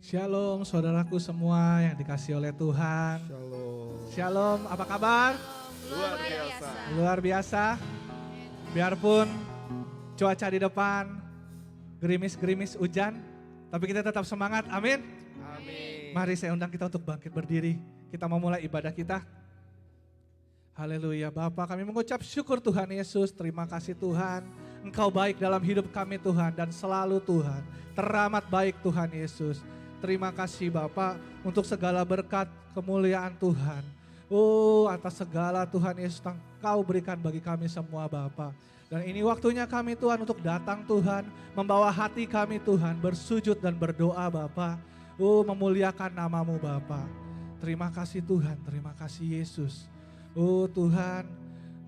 Shalom saudaraku semua yang dikasih oleh Tuhan. Shalom. Shalom, apa kabar? Luar biasa. Luar biasa. Biarpun cuaca di depan gerimis-gerimis hujan, tapi kita tetap semangat, amin. Amin. Mari saya undang kita untuk bangkit berdiri. Kita mau mulai ibadah kita. Haleluya, Bapa, kami mengucap syukur Tuhan Yesus. Terima kasih Tuhan, Engkau baik dalam hidup kami Tuhan, dan selalu Tuhan, teramat baik Tuhan Yesus. Terima kasih Bapa untuk segala berkat kemuliaan Tuhan. Oh, atas segala Tuhan Yesus Engkau berikan bagi kami semua Bapa. Dan ini waktunya kami Tuhan untuk datang Tuhan, membawa hati kami Tuhan, bersujud dan berdoa Bapa. Oh, memuliakan namamu Bapa. Terima kasih Tuhan, terima kasih Yesus. Oh Tuhan,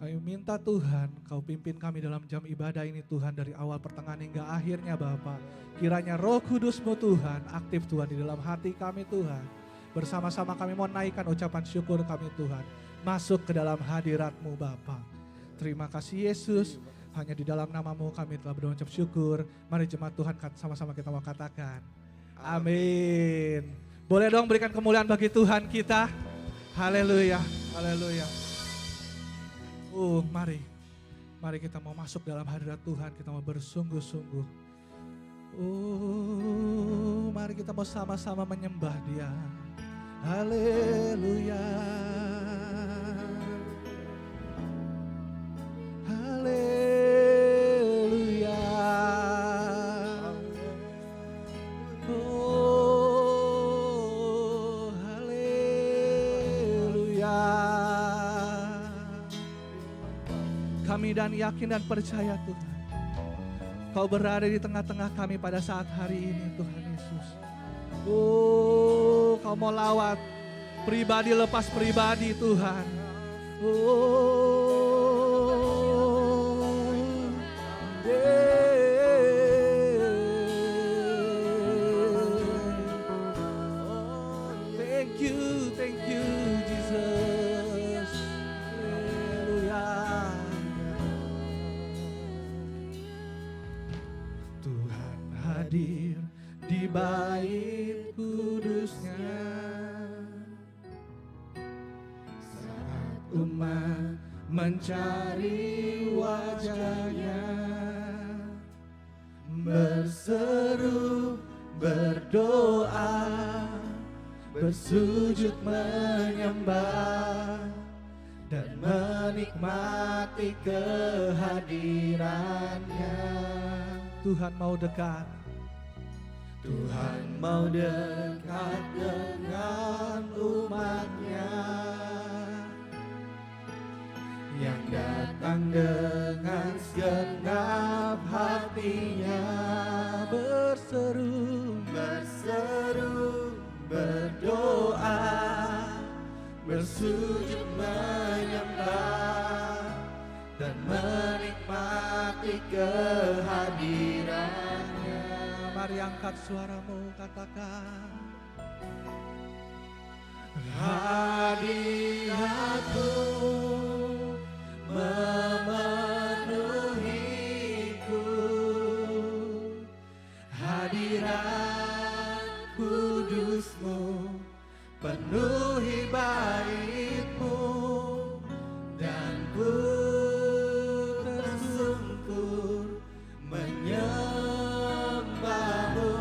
kami minta Tuhan, Kau pimpin kami dalam jam ibadah ini Tuhan, dari awal pertengahan hingga akhirnya Bapa. Kiranya Roh Kudus-Mu Tuhan aktif Tuhan di dalam hati kami Tuhan. Bersama-sama kami mau naikkan ucapan syukur kami Tuhan, masuk ke dalam hadirat-Mu Bapa. Terima kasih Yesus, hanya di dalam nama-Mu kami telah berucap syukur. Mari jemaat Tuhan sama-sama kita mau katakan amin. Boleh dong berikan kemuliaan bagi Tuhan kita. Haleluya, haleluya. Mari kita mau masuk dalam hadirat Tuhan, kita mau bersungguh-sungguh. Mari kita mau sama-sama menyembah Dia. Haleluya. Haleluya. Oh, haleluya. Kami dan yakin dan percaya Tuhan, Kau berada di tengah-tengah kami pada saat hari ini Tuhan Yesus. Oh, Kau mau lawat pribadi lepas pribadi Tuhan. Oh, thank you Jesus. Haleluya. Tuhan hadir di bait kudusnya saat umat mencari wajahnya, berseru, berdoa, bersujud menyembah, dan menikmati kehadirannya. Tuhan mau dekat. Tuhan mau dekat dengan umatnya yang datang dengan segenap hatinya, berseru, berdoa, bersujud menyembah, dan menikmati kehadirannya. Mari angkat suaramu, katakan hadirat-Mu memenuhiku, hadirat kudus-Mu penuhi bait-Mu, dan ku tersungkur menyembah-Mu.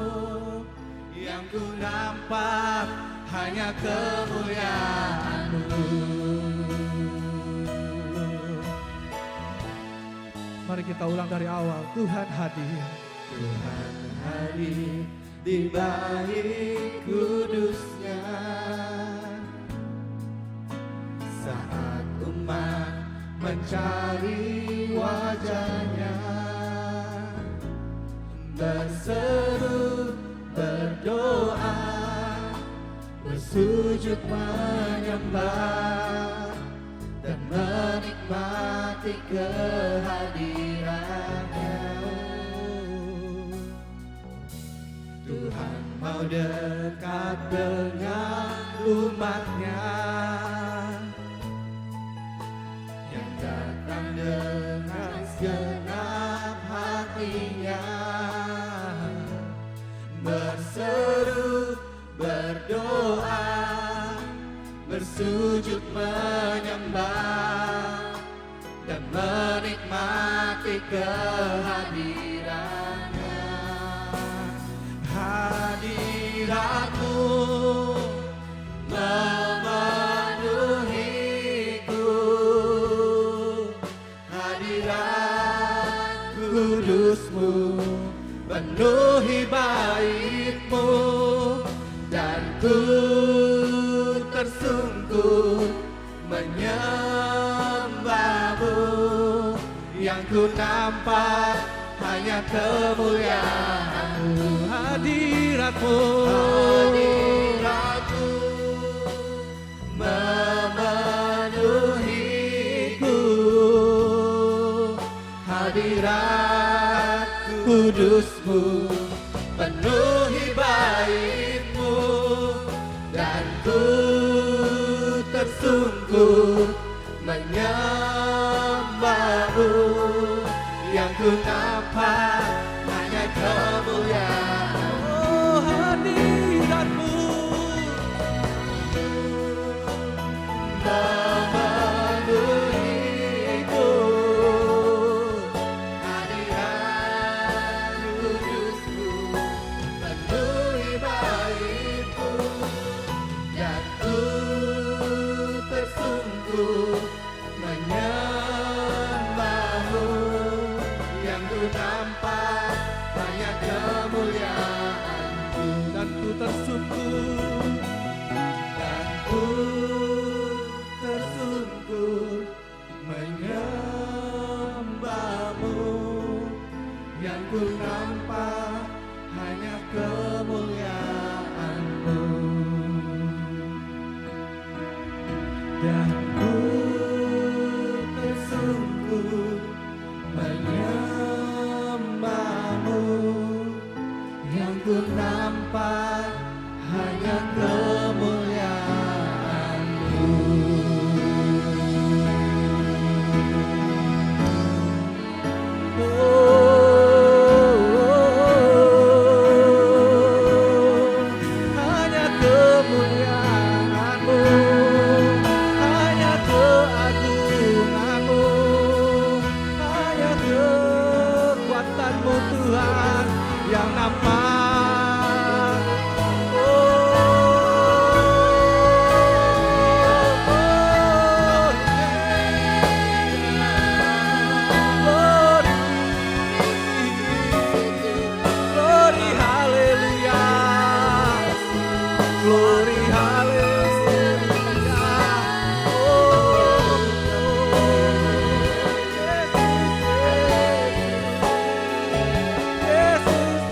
Yang ku nampak hanya kemuliaan-Mu. Mari kita ulang dari awal. Tuhan hadir. Tuhan hadir di bait kudusnya saat umat mencari wajahnya, berseru, berdoa, bersujud menyembah, dan menikmati kehadirannya. Tuhan mau dekat dengan umatnya yang datang dengan segenap hatinya, berseru, sujud menyembah dan menikmati kehadiran-Nya. Hadirat-Mu memenuhiku, hadirat kudus-Mu penuhi bait-Mu, dan ku tersungkur menyembah-Mu. Yang ku nampak hanya kemuliaan-Mu. Hadirat-Mu, hadirat-Mu memenuhiku, hadirat kudus-Mu penuhi bait-Mu, dan ku tersungkur menyembah-Mu. Yang ku nampak hanya kemuliaan. Oh, hadirat-Mu memenuhiku, hadirat kudus-Mu penuhi bait-Mu, dan ku tersungkur menyembah-Mu. Yang ku nampak hanya kemuliaan-Mu, dan ku tersungkur, dan ku tersungkur menyembah-Mu. Yang ku nampak hanya kemuliaan-Mu, dan ku tersungkur menyembah-Mu. Yang ku nampak hanya kemuliaan-Mu. Hanya kemuliaan-Mu, hanya keagungan-Mu, hanya kekuatan-Mu Tuhan yang nampak. Glory, hallelujah. Glory, hallelujah. Oh, Yesus, Yesus,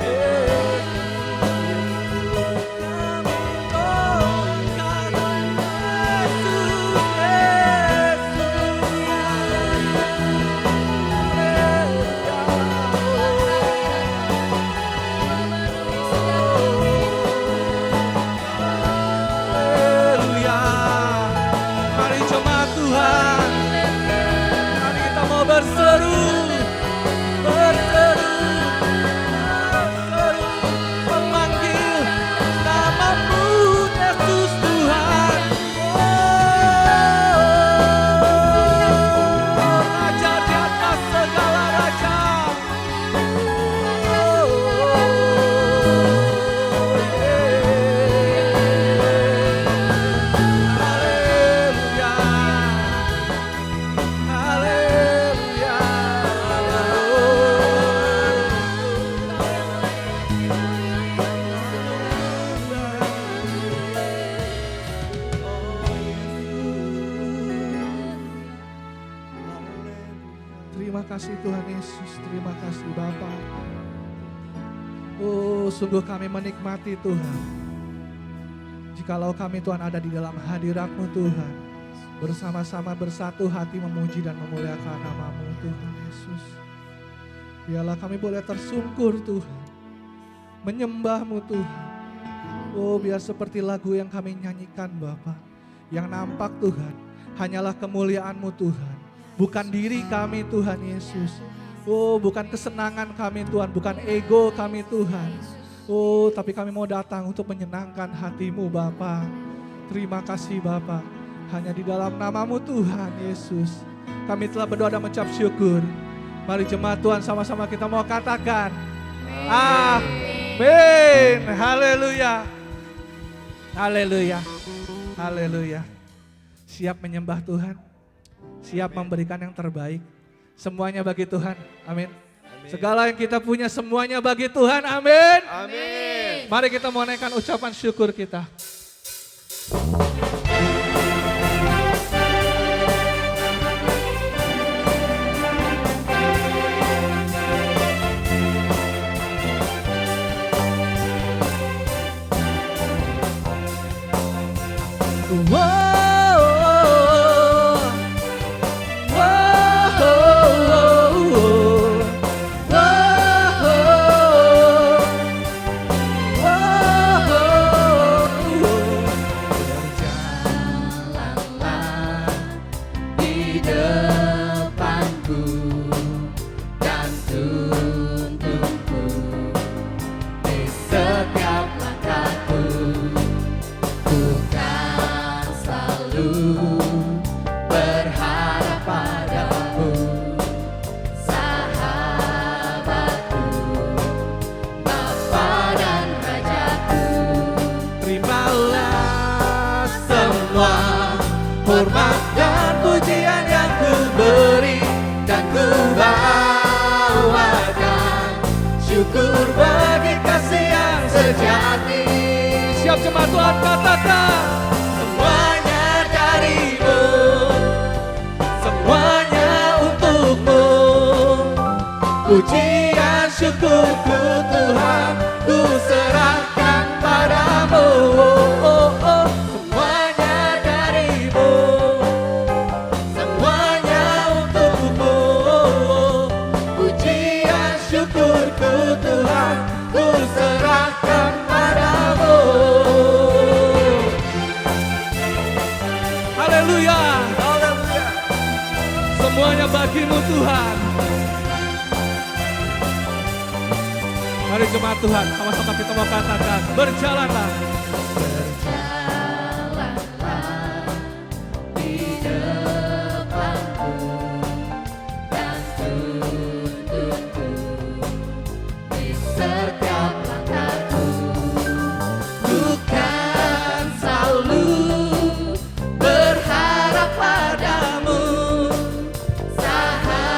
mari jemaat Tuhan, mari kita mau berseru, memanggil nama-Mu Yesus Tuhan. Oh, Raja di atas segala raja. Terima kasih Tuhan Yesus, terima kasih Bapa. Oh, sungguh kami menikmati Tuhan. Jikalau kami Tuhan ada di dalam hadirat-Mu Tuhan, bersama-sama bersatu hati memuji dan memuliakan nama-Mu Tuhan Yesus. Biarlah kami boleh tersungkur Tuhan, menyembah-Mu Tuhan. Oh, biar seperti lagu yang kami nyanyikan Bapa, yang nampak Tuhan hanyalah kemuliaan-Mu Tuhan, bukan diri kami Tuhan Yesus. Oh, bukan kesenangan kami Tuhan, bukan ego kami Tuhan. Oh, tapi kami mau datang untuk menyenangkan hati-Mu Bapa. Terima kasih Bapa. Hanya di dalam nama-Mu Tuhan Yesus kami telah berdoa dan mengucap syukur. Mari jemaat Tuhan sama-sama kita mau katakan amin. Haleluya. Haleluya. Haleluya. Siap menyembah Tuhan. Siap memberikan yang terbaik. Semuanya bagi Tuhan. Amin. Segala yang kita punya semuanya bagi Tuhan. Amin. Amin. Mari kita mau naikkan ucapan syukur kita. Hormat dan pujian yang ku beri dan ku bawakan, syukur bagi kasih yang sejati. Siap jemaat Tuhan katakan, semuanya darimu, semuanya untukmu. Pujian syukurku Tuhan, ku serahkan padamu. semuanya bagimu Tuhan. Mari jemaat Tuhan, sama-sama kita mau katakan, berjalanlah. Berjalanlah di depanku dan tuntunku di setiap langkahku. Ku kan selalu berharap padamu, sahabatku,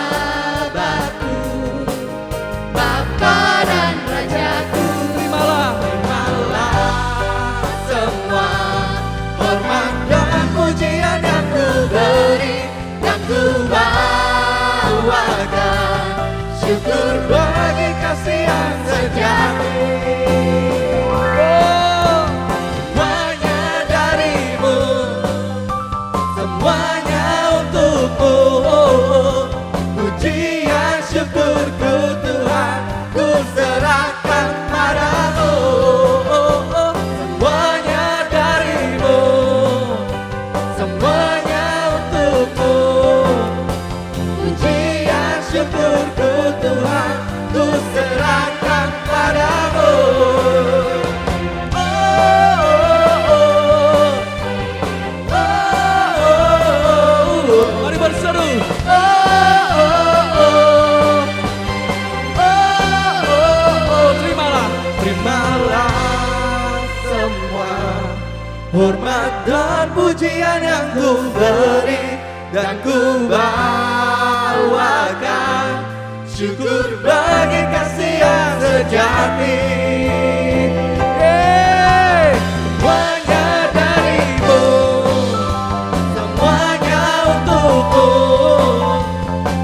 Bapa dan Rajaku. Terimalah semua hormat dan pujian yang ku beri dan ku bawakan, syukur bagi kasih yang sejati. Semuanya darimu, semuanya untukmu. Pujian syukurku Tuhan, ku serahkan padamu. Semuanya darimu, semuanya untukmu. Pujian syukurku Tuhan, ku serahkan padamu. Mari berseru. Terimalah. Terimalah semua hormat dan pujian yang ku beri dan ku bawakan, syukur bagi kasih yang sejati. Semuanya darimu, semuanya untukmu.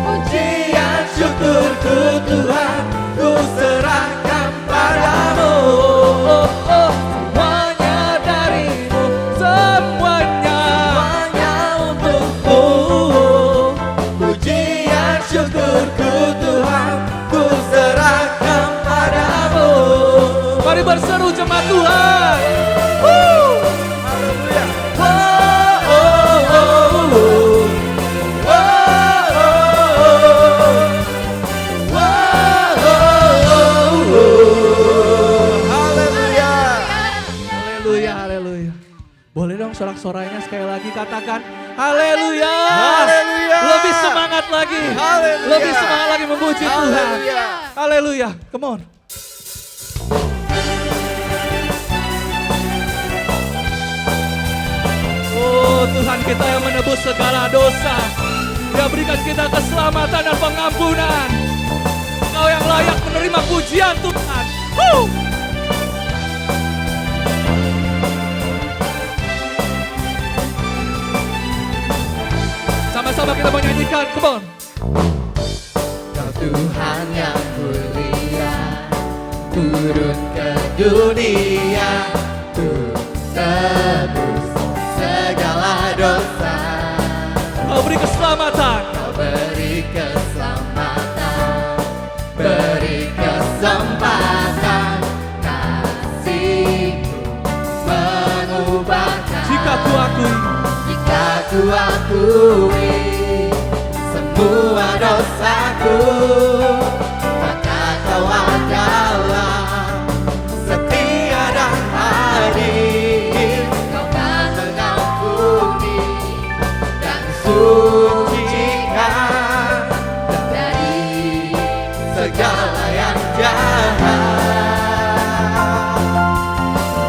Pujian syukurku Tuhan, ku serahkan padamu. Semuanya darimu, semuanya untukmu. Pujian syukurku Tuhan, ku serahkan padamu. katakan haleluya. Haleluya. Lebih semangat lagi. Haleluya. Lebih semangat lagi memuji Tuhan. Haleluya. Haleluya. Come on. Oh Tuhan kita yang menebus segala dosa. Dia berikan kita keselamatan dan pengampunan. Kau yang layak menerima pujian Tuhan. Woo! Sama-sama kita menyanyikan, come on. Kau Tuhan yang mulia, turun ke dunia, untuk tebus segala dosa. Kau beri keselamatan. Kau beri keselamatan, beri kesempatan, kasih-Mu mengubahkan. Jika ku akui, Jika ku akui semua dosaku, maka Kau adalah setia dan adil. Kau kan mengampuni dan sucikan dari segala yang jahat.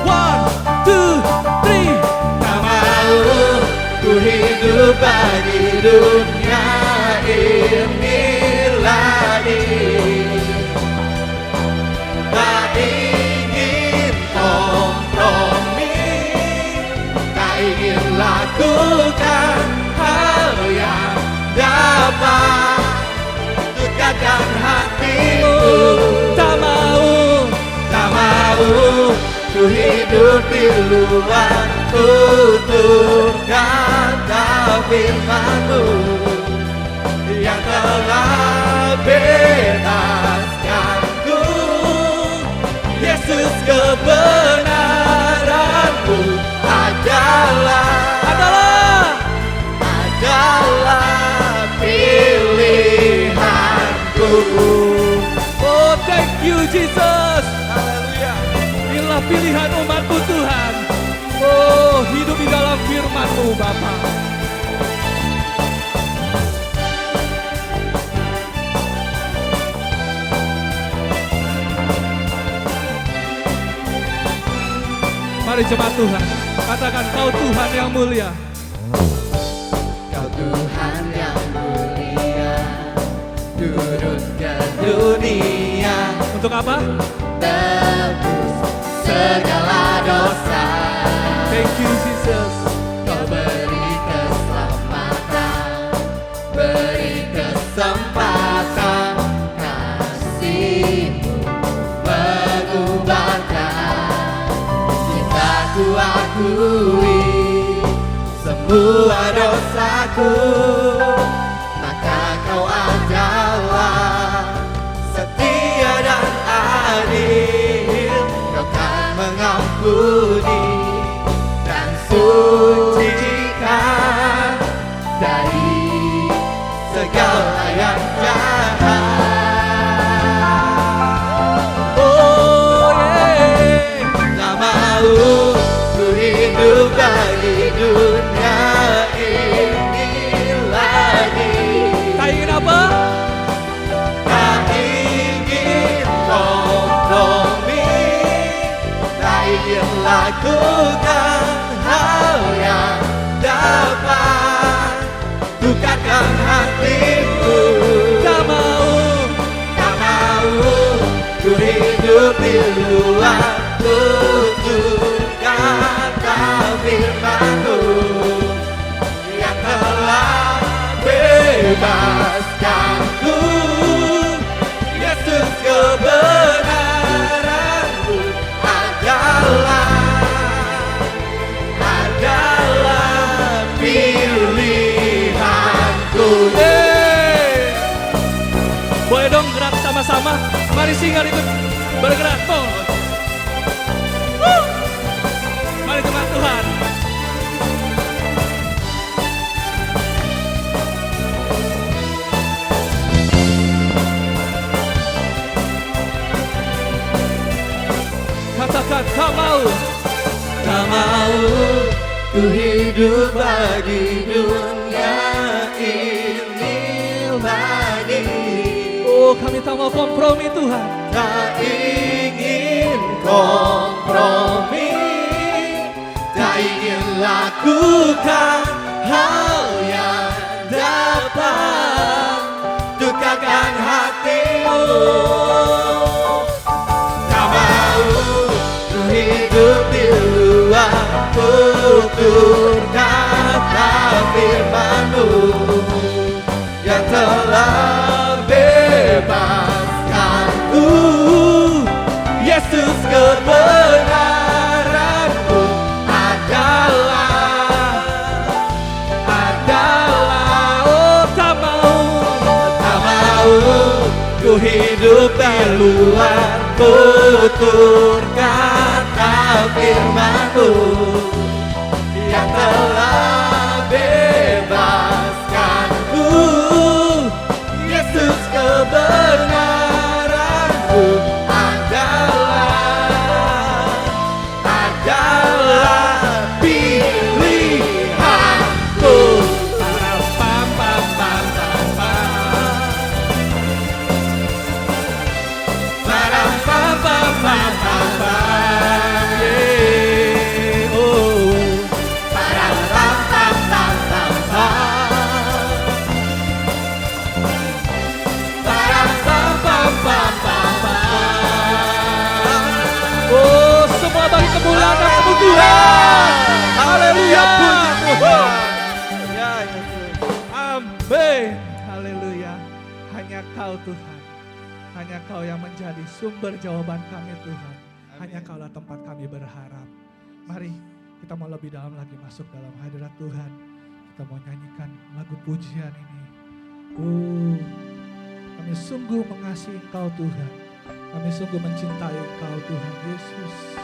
1, 2, 3. Tak mau ku hidup bagi dunia ini lagi. Tak ingin kompromi, tak ingin lakukan hal yang dapat dekatkan hatimu. Tak mau, Tak mau ku hidup di luar tutur kata firman-Mu yang telah bebaskanku. Yesus, kebenaran-Mu adalah pilihanku. oh thank you Jesus. Haleluya. Inilah pilihan umat-Mu Tuhan. Oh hidup di dalam firman-Mu Bapa. Mari jemaat Tuhan, katakan Kau Tuhan yang mulia. Kau Tuhan yang mulia, turun ke dunia, Untuk apa? tebus segala dosa. Thank you Jesus. Kau beri keselamatan, beri kesempatan, kasih-Mu mengubahkan. Jika ku akui semua dosaku, maka Kau adalah setia dan adil. Kau kan mengampuni dan sucikan dari segala yang jahat. Oh yeah. Tak mau ku hidup bagi dunia ini lagi. Tak ingin apa? Tak ingin kompromi, tak ingin lakukan hal yang dapat dekatkan hatimu. Tak mau. Tak mau ku hidup di luar tutur kata firman-Mu yang telah bebaskanku. Yesus, kebenaran-Mu adalah pilihanku. Boleh dong gerak sama-sama. Mari singar ikut bergerak. Tuh. Mari jemaat Tuhan. Katakan tak mau. Tak mau ku hidup bagi dunia ini lagi. Oh, kami tak mau kompromi Tuhan. Tak ingin kompromi, tak ingin lakukan hal yang dapat dukakan hatimu. Tak mau ku hidup di luar tutur kata firman-Mu yang telah bebaskanku. Yesus, kebenaran-Mu adalah oh, tak mau ku hidup di luar tutur kata firman-Mu yang telah bebaskanku. Yesus, kebenaran-Mu adalah pilihanku. Oh, semua bagi kemuliaan nama Tuhan. Haleluya. Puji Tuhan. Ya Yesus. Amin. Haleluya. Hanya Kau Tuhan. Hanya Kau yang menjadi sumber jawaban kami Tuhan. Hanya Kaulah tempat kami berharap. Mari kita mau lebih dalam lagi masuk dalam hadirat Tuhan. Kita mau nyanyikan lagu pujian ini. Oh, kami sungguh mengasihi Engkau Tuhan. Kami sungguh mencintai Engkau Tuhan Yesus.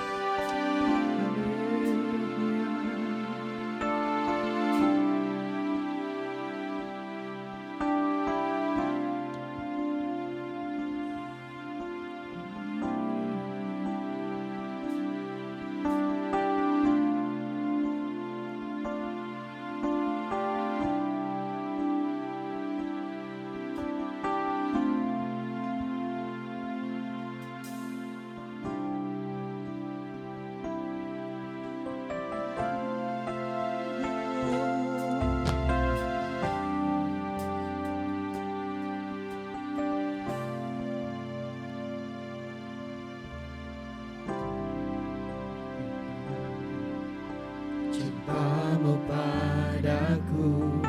Cinta-Mu padaku,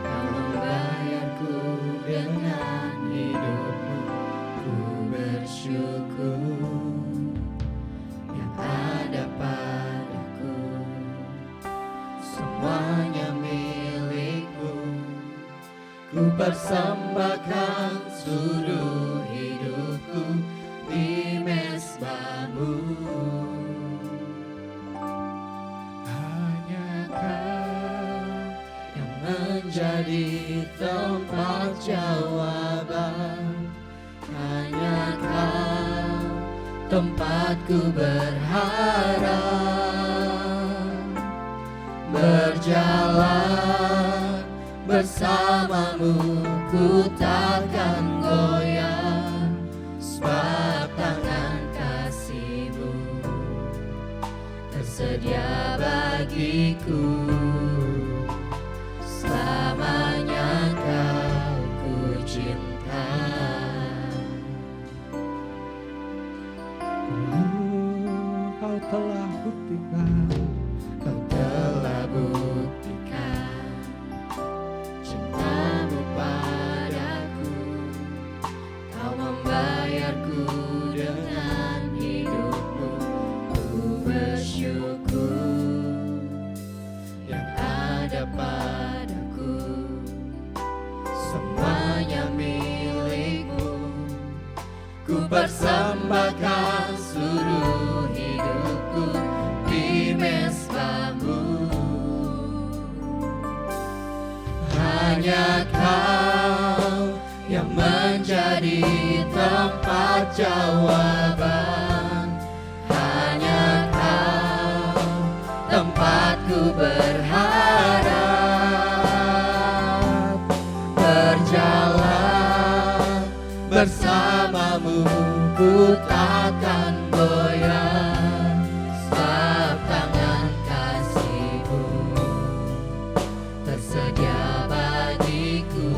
Kau membayarku dengan hidup-Mu. Ku bersyukur yang ada padaku, semuanya milik-Mu. Ku persembahkan seluruh hidupku di mezbah-Mu. Menjadi tempat jawaban, hanya Kau tempatku berharap. Berjalan bersama-Mu ku takkan goyah, sebab tangan kasih-Mu tersedia bagiku. Selamanya Kau ku cinta. Kau telah buktikan, Kau telah buktikan cinta-Mu padaku. Kau membayarku dengan hidup-Mu. Ku bersyukur yang ada padaku, semuanya milik-Mu. Ku persembahkan seluruh hidupku di mezbah-Mu. Hanya Kau yang menjadi tempat jawaban, hanya Kau tempatku berharap berjalan bersamamu, ku takkan goyah, sebab tangan kasih-Mu tersedia bagiku.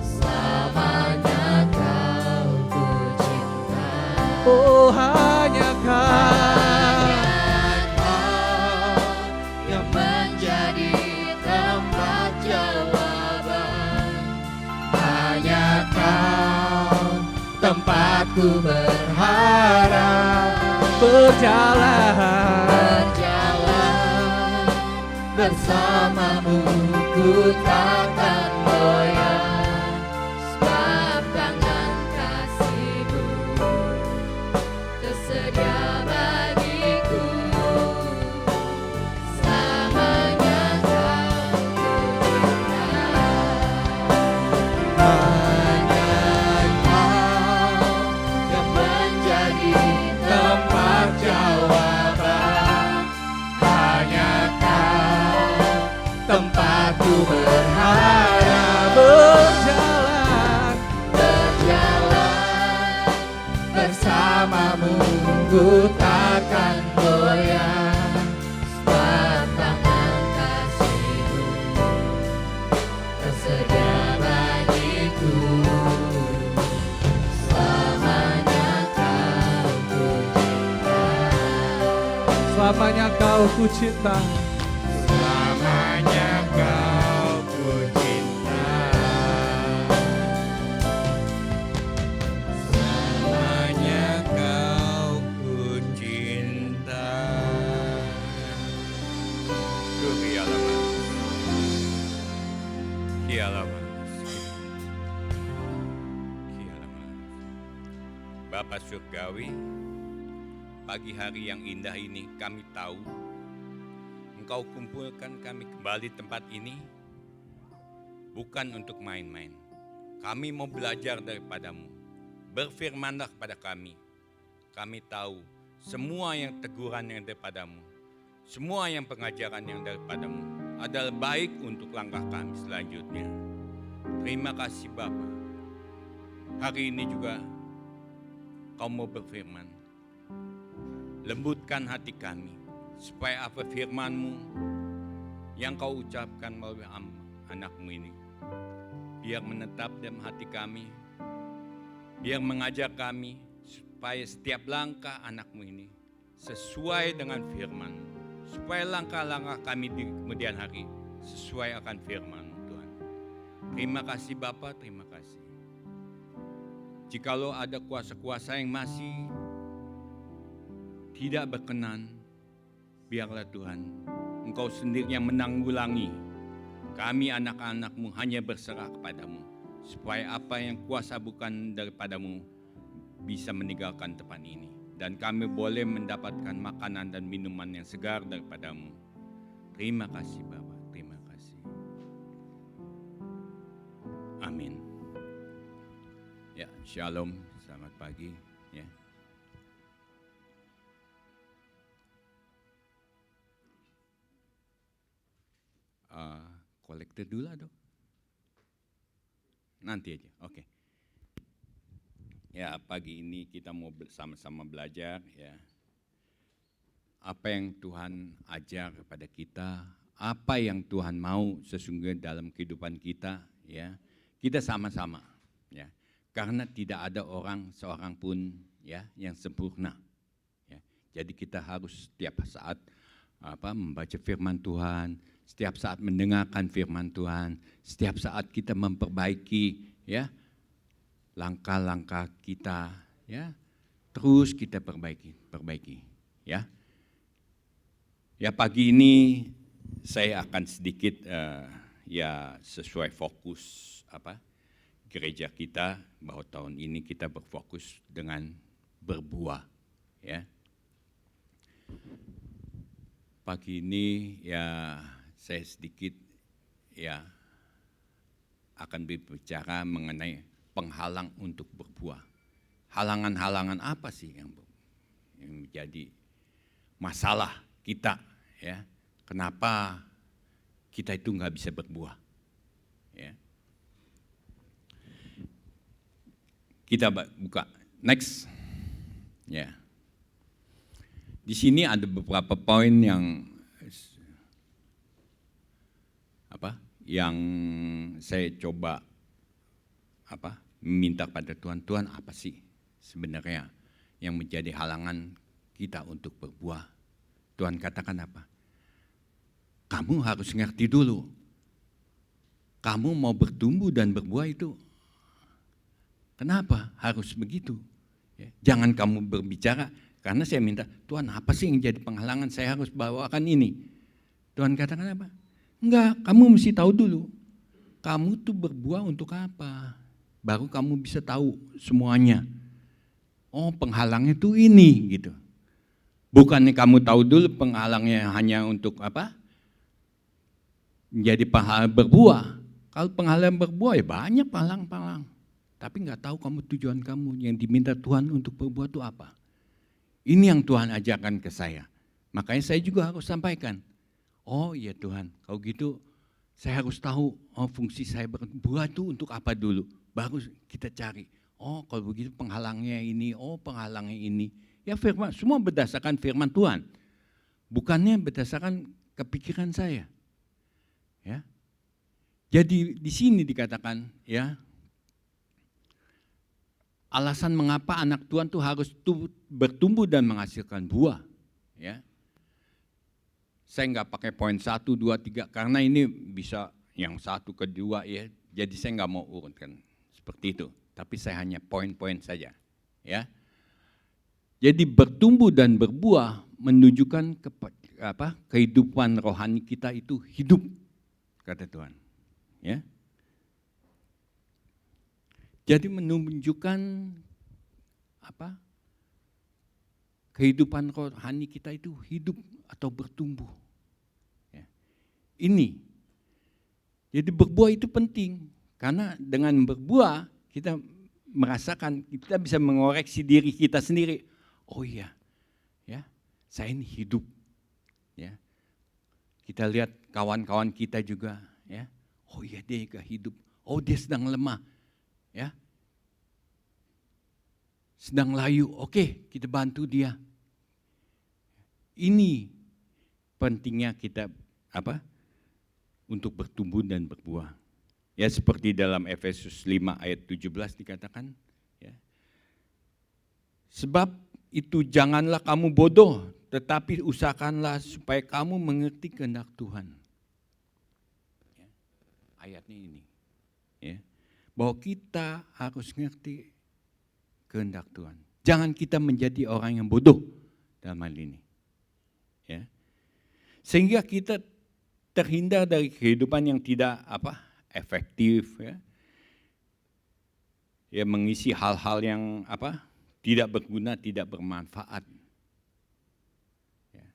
Selamanya Kau ku cinta. Oh hanya Kau Yang menjadi tempat jawaban, hanya Kau tempatku berharap berjalan bersamamu, ku takkan goyah, sebab tangan kasih-Mu tersedia bagiku. Selamanya Kau ku cinta. Hanya Kau yang menjadi tempat jawaban, hanya Kau tempatku berharap berjalan bersamamu, ku takkan goyah, sebab tangan kasih-Mu tersedia bagiku. Selamanya Kau ku cinta. selamanya Kau ku cinta. Selamanya Kau ku cinta. Selamanya Kau ku cinta. Bapa Surgawi, pagi hari yang indah ini kami tahu Engkau kumpulkan kami kembali tempat ini bukan untuk main-main. Kami mau belajar daripadamu. Berfirmanlah kepada kami. Kami tahu semua yang teguran yang daripadamu, semua yang pengajaran yang daripadamu adalah baik untuk langkah kami selanjutnya. Terima kasih Bapa. Hari ini juga Kau mau berfirman. Lembutkan hati kami, supaya apa firman-Mu yang Kau ucapkan melalui anak-Mu ini, biar menetap dalam hati kami, biar mengajar kami, supaya setiap langkah anak-Mu ini sesuai dengan firman-Mu, supaya langkah-langkah kami di kemudian hari sesuai akan firman-Mu Tuhan. Terima kasih Bapa, terima kasih. Jikalau ada kuasa-kuasa yang masih tidak berkenan, biarlah Tuhan, Engkau sendiri yang menanggulangi. Kami anak-anak-Mu hanya berserah kepadamu, supaya apa yang kuasa bukan daripadamu bisa meninggalkan tempat ini. Dan kami boleh mendapatkan makanan dan minuman yang segar daripadamu. Terima kasih Bapa, terima kasih. Amin. Ya, shalom, selamat pagi. Ya. Kolektor dulu dong. Nanti aja, oke. Ya, pagi ini kita mau bersama-sama belajar ya. Apa yang Tuhan ajar kepada kita, apa yang Tuhan mau sesungguhnya dalam kehidupan kita ya. Kita sama-sama ya. Karena tidak ada seorang pun ya yang sempurna. Ya. Jadi kita harus setiap saat membaca firman Tuhan, setiap saat mendengarkan firman Tuhan, setiap saat kita memperbaiki ya langkah-langkah kita ya, terus kita perbaiki ya. Ya pagi ini saya akan sedikit ya sesuai fokus gereja kita, bahwa tahun ini kita berfokus dengan berbuah ya. Pagi ini ya saya sedikit ya akan berbicara mengenai penghalang untuk berbuah. Halangan-halangan apa sih yang menjadi masalah kita ya, kenapa kita itu nggak bisa berbuah. Ya. Kita buka next. Ya. Di sini ada beberapa poin yang saya coba meminta pada Tuhan, Tuhan apa sih sebenarnya yang menjadi halangan kita untuk berbuah. Tuhan katakan apa? Kamu harus ngerti dulu. Kamu mau bertumbuh dan berbuah itu kenapa harus begitu? Ya, jangan kamu berbicara, karena saya minta, Tuhan apa sih yang jadi penghalangan saya harus bawakan ini? Tuhan katakan apa? Enggak, kamu mesti tahu dulu. Kamu tuh berbuah untuk apa? Baru kamu bisa tahu semuanya. Oh, penghalangnya tuh ini gitu. Bukannya kamu tahu dulu penghalangnya hanya untuk apa? Menjadi penghalang berbuah. Kalau penghalang berbuah ya banyak penghalang-penghalang. Tapi enggak tahu kamu tujuan kamu yang diminta Tuhan untuk berbuah itu apa. Ini yang Tuhan ajarkan ke saya. Makanya saya juga harus sampaikan. Oh iya Tuhan, kalau gitu saya harus tahu fungsi saya berbuah itu untuk apa dulu. Baru kita cari, oh kalau begitu penghalangnya ini, penghalangnya ini. Ya firman, semua berdasarkan firman Tuhan. Bukannya berdasarkan kepikiran saya. Ya. Jadi di sini dikatakan ya, alasan mengapa anak Tuhan itu harus bertumbuh dan menghasilkan buah. Ya. Saya nggak pakai poin 1, 2, 3 karena ini bisa yang 1, kedua ya. Jadi saya nggak mau urutkan seperti itu. Tapi saya hanya poin-poin saja. Ya. Jadi bertumbuh dan berbuah menunjukkan kehidupan rohani kita itu hidup, kata Tuhan. Ya. Jadi menunjukkan kehidupan rohani kita itu hidup atau bertumbuh. Ya. Ini. Jadi berbuah itu penting karena dengan berbuah kita merasakan, kita bisa mengoreksi diri kita sendiri. Oh iya, ya, saya ini hidup. Ya. Kita lihat kawan-kawan kita juga, ya. Oh iya dia juga hidup. Oh dia sedang lemah, ya. Sedang layu, oke, kita bantu dia. Ini pentingnya kita untuk bertumbuh dan berbuah. Ya seperti dalam Efesus 5 ayat 17 dikatakan, ya. Sebab itu janganlah kamu bodoh, tetapi usahakanlah supaya kamu mengerti kehendak Tuhan. Ya. Ayatnya ini, ya. Bahwa kita harus mengerti kehendak Tuhan. Jangan kita menjadi orang yang bodoh dalam hal ini. Ya. Sehingga kita terhindar dari kehidupan yang tidak efektif, ya. Ya mengisi hal-hal yang tidak berguna, tidak bermanfaat. Ya.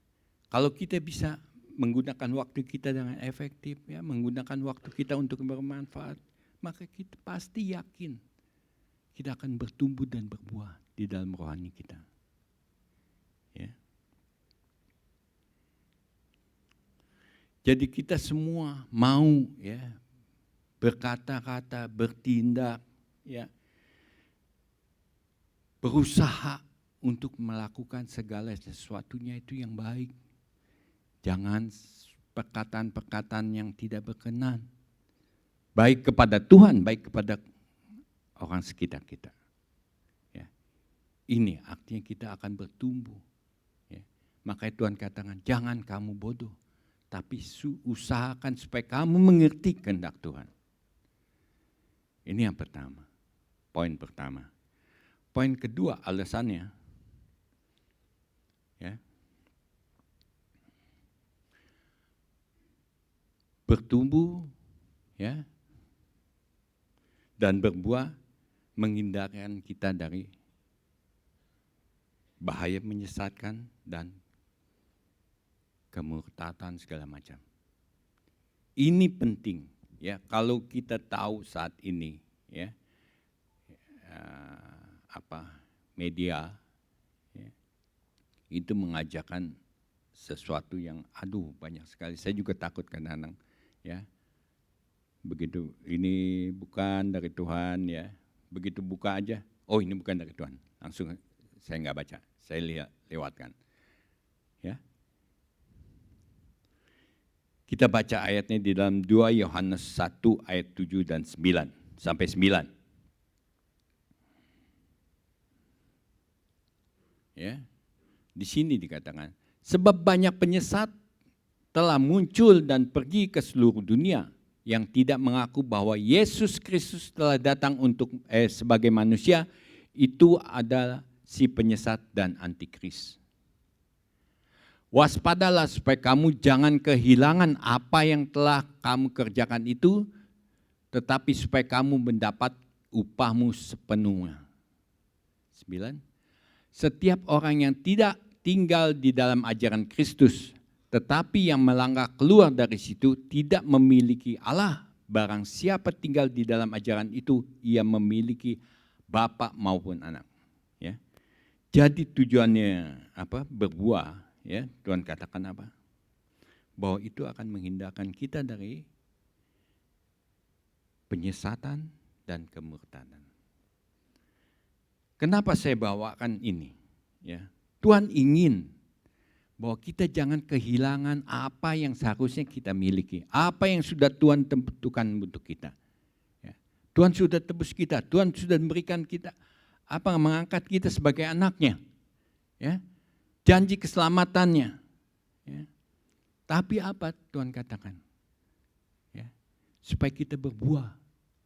Kalau kita bisa menggunakan waktu kita dengan efektif, ya, menggunakan waktu kita untuk bermanfaat, maka kita pasti yakin kita akan bertumbuh dan berbuah di dalam rohani kita. Ya. Jadi kita semua mau ya berkata-kata, bertindak, ya, berusaha untuk melakukan segala sesuatunya itu yang baik. Jangan perkataan-perkataan yang tidak berkenan. Baik kepada Tuhan, baik kepada orang sekitar kita. Ya. Ini artinya kita akan bertumbuh. Ya. Makanya Tuhan katakan, jangan kamu bodoh, tapi usahakan supaya kamu mengerti kehendak Tuhan. Ini yang pertama, poin pertama. Poin kedua alasannya, ya, bertumbuh, ya, dan berbuah menghindarkan kita dari bahaya menyesatkan dan kemurtatan segala macam. Ini penting, ya. Kalau kita tahu saat ini, ya, media, ya, itu mengajarkan sesuatu yang banyak sekali. Saya juga takut kadang-kadang ya. Begitu ini bukan dari Tuhan ya. Begitu buka aja, oh ini bukan dari Tuhan. Langsung saya nggak baca, saya lewatkan. Ya. Kita baca ayatnya di dalam 2 Yohanes 1 ayat 7 dan 9 sampai 9. Ya. Di sini dikatakan, sebab banyak penyesat telah muncul dan pergi ke seluruh dunia yang tidak mengaku bahwa Yesus Kristus telah datang untuk sebagai manusia, itu adalah si penyesat dan antikris. Waspadalah supaya kamu jangan kehilangan apa yang telah kamu kerjakan itu, tetapi supaya kamu mendapat upahmu sepenuhnya. 9. Setiap orang yang tidak tinggal di dalam ajaran Kristus, tetapi yang melangkah keluar dari situ tidak memiliki Allah. Barang siapa tinggal di dalam ajaran itu, ia memiliki Bapa maupun anak. Ya. Jadi tujuannya apa? Berbuah. Ya, Tuhan katakan apa? Bahwa itu akan menghindarkan kita dari penyesatan dan kemurtadan. Kenapa saya bawakan ini? Ya, Tuhan ingin bahwa kita jangan kehilangan apa yang seharusnya kita miliki, apa yang sudah Tuhan tentukan untuk kita. Ya, Tuhan sudah tebus kita, Tuhan sudah memberikan kita mengangkat kita sebagai anaknya. Ya. Janji keselamatannya. Ya. Tapi apa Tuhan katakan? Ya. Supaya kita berbuah.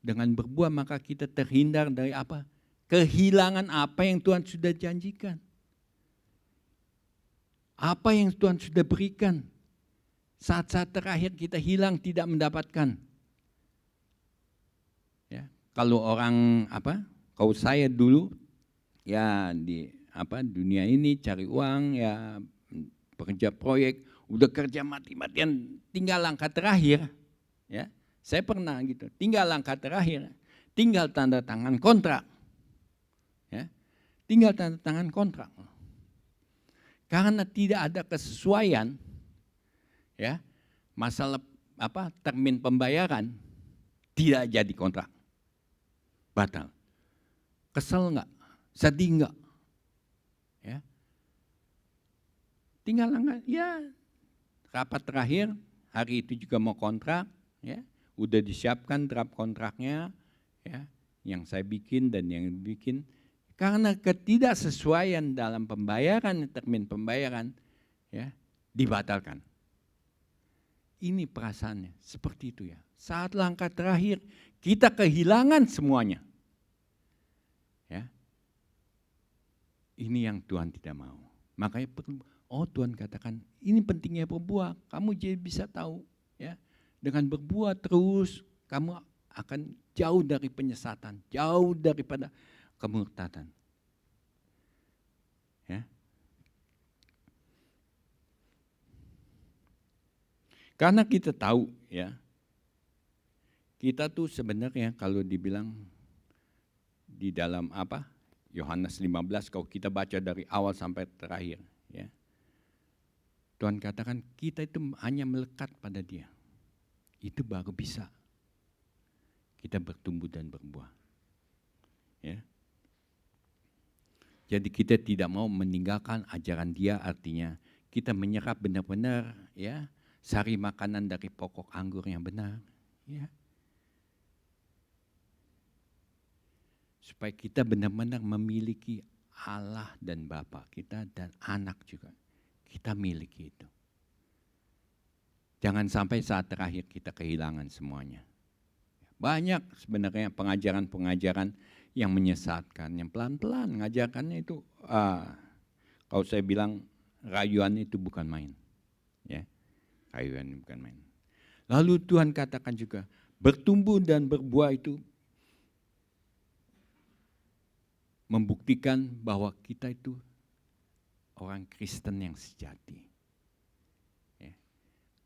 Dengan berbuah maka kita terhindar dari apa? Kehilangan apa yang Tuhan sudah janjikan. Apa yang Tuhan sudah berikan. Saat-saat terakhir kita hilang tidak mendapatkan. Ya. Kalau kalau saya dulu ya di dunia ini cari uang ya, pekerja proyek, udah kerja mati-matian, tinggal langkah terakhir. Ya, saya pernah gitu, tinggal langkah terakhir, tinggal tanda tangan kontrak. Ya, tinggal tanda tangan kontrak. Karena tidak ada kesesuaian, ya, masalah termin pembayaran, tidak jadi kontrak, batal. Kesel nggak? Sedih nggak? Ya. Tinggal rapat terakhir, hari itu juga mau kontrak, ya, udah disiapkan draft kontraknya, ya, yang saya bikin dan yang bikin, karena ketidaksesuaian dalam pembayaran, termin pembayaran, ya, dibatalkan. Ini perasaannya, seperti itu ya. Saat langkah terakhir, kita kehilangan semuanya. Ya. Ini yang Tuhan tidak mau. Makanya Tuhan katakan, ini pentingnya berbuah. Kamu jadi bisa tahu, ya. Dengan berbuah terus, kamu akan jauh dari penyesatan, jauh daripada kemurtadan. Ya. Karena kita tahu, ya. Kita tuh sebenarnya kalau dibilang di dalam Yohanes 15, kalau kita baca dari awal sampai terakhir, ya, Tuhan katakan kita itu hanya melekat pada Dia. Itu baru bisa kita bertumbuh dan berbuah. Ya. Jadi kita tidak mau meninggalkan ajaran Dia, artinya kita menyerap benar-benar, ya, sari makanan dari pokok anggur yang benar. Ya. Supaya kita benar-benar memiliki Allah dan Bapa kita dan anak juga. Kita miliki itu. Jangan sampai saat terakhir kita kehilangan semuanya. Banyak sebenarnya pengajaran-pengajaran yang menyesatkan, yang pelan-pelan ngajarkannya itu, kalau saya bilang rayuan itu bukan main. Ya, rayuan bukan main. Lalu Tuhan katakan juga, bertumbuh dan berbuah itu membuktikan bahwa kita itu orang Kristen yang sejati. Ya.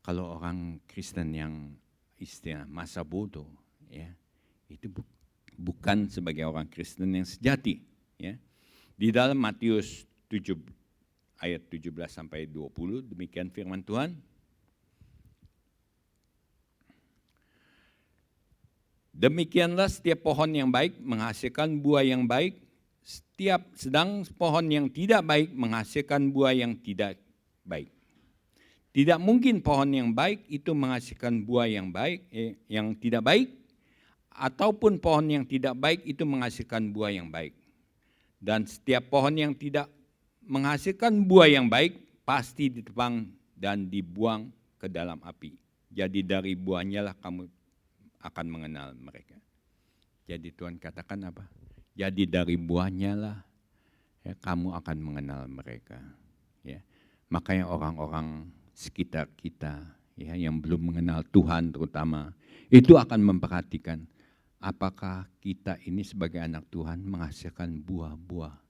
Kalau orang Kristen yang istilah masa bodoh, ya, itu bukan sebagai orang Kristen yang sejati. Ya. Di dalam Matius 7 ayat 17 sampai 20, demikian firman Tuhan. Demikianlah setiap pohon yang baik menghasilkan buah yang baik, sedang pohon yang tidak baik menghasilkan buah yang tidak baik. Tidak mungkin pohon yang baik itu menghasilkan buah yang baik, yang tidak baik, ataupun pohon yang tidak baik itu menghasilkan buah yang baik. Dan setiap pohon yang tidak menghasilkan buah yang baik pasti ditebang dan dibuang ke dalam api. Jadi dari buahnya lah kamu akan mengenal mereka. Jadi Tuhan katakan apa? Jadi dari buahnya lah ya, kamu akan mengenal mereka. Ya. Makanya orang-orang sekitar kita ya, yang belum mengenal Tuhan terutama, itu akan memperhatikan apakah kita ini sebagai anak Tuhan menghasilkan buah-buah.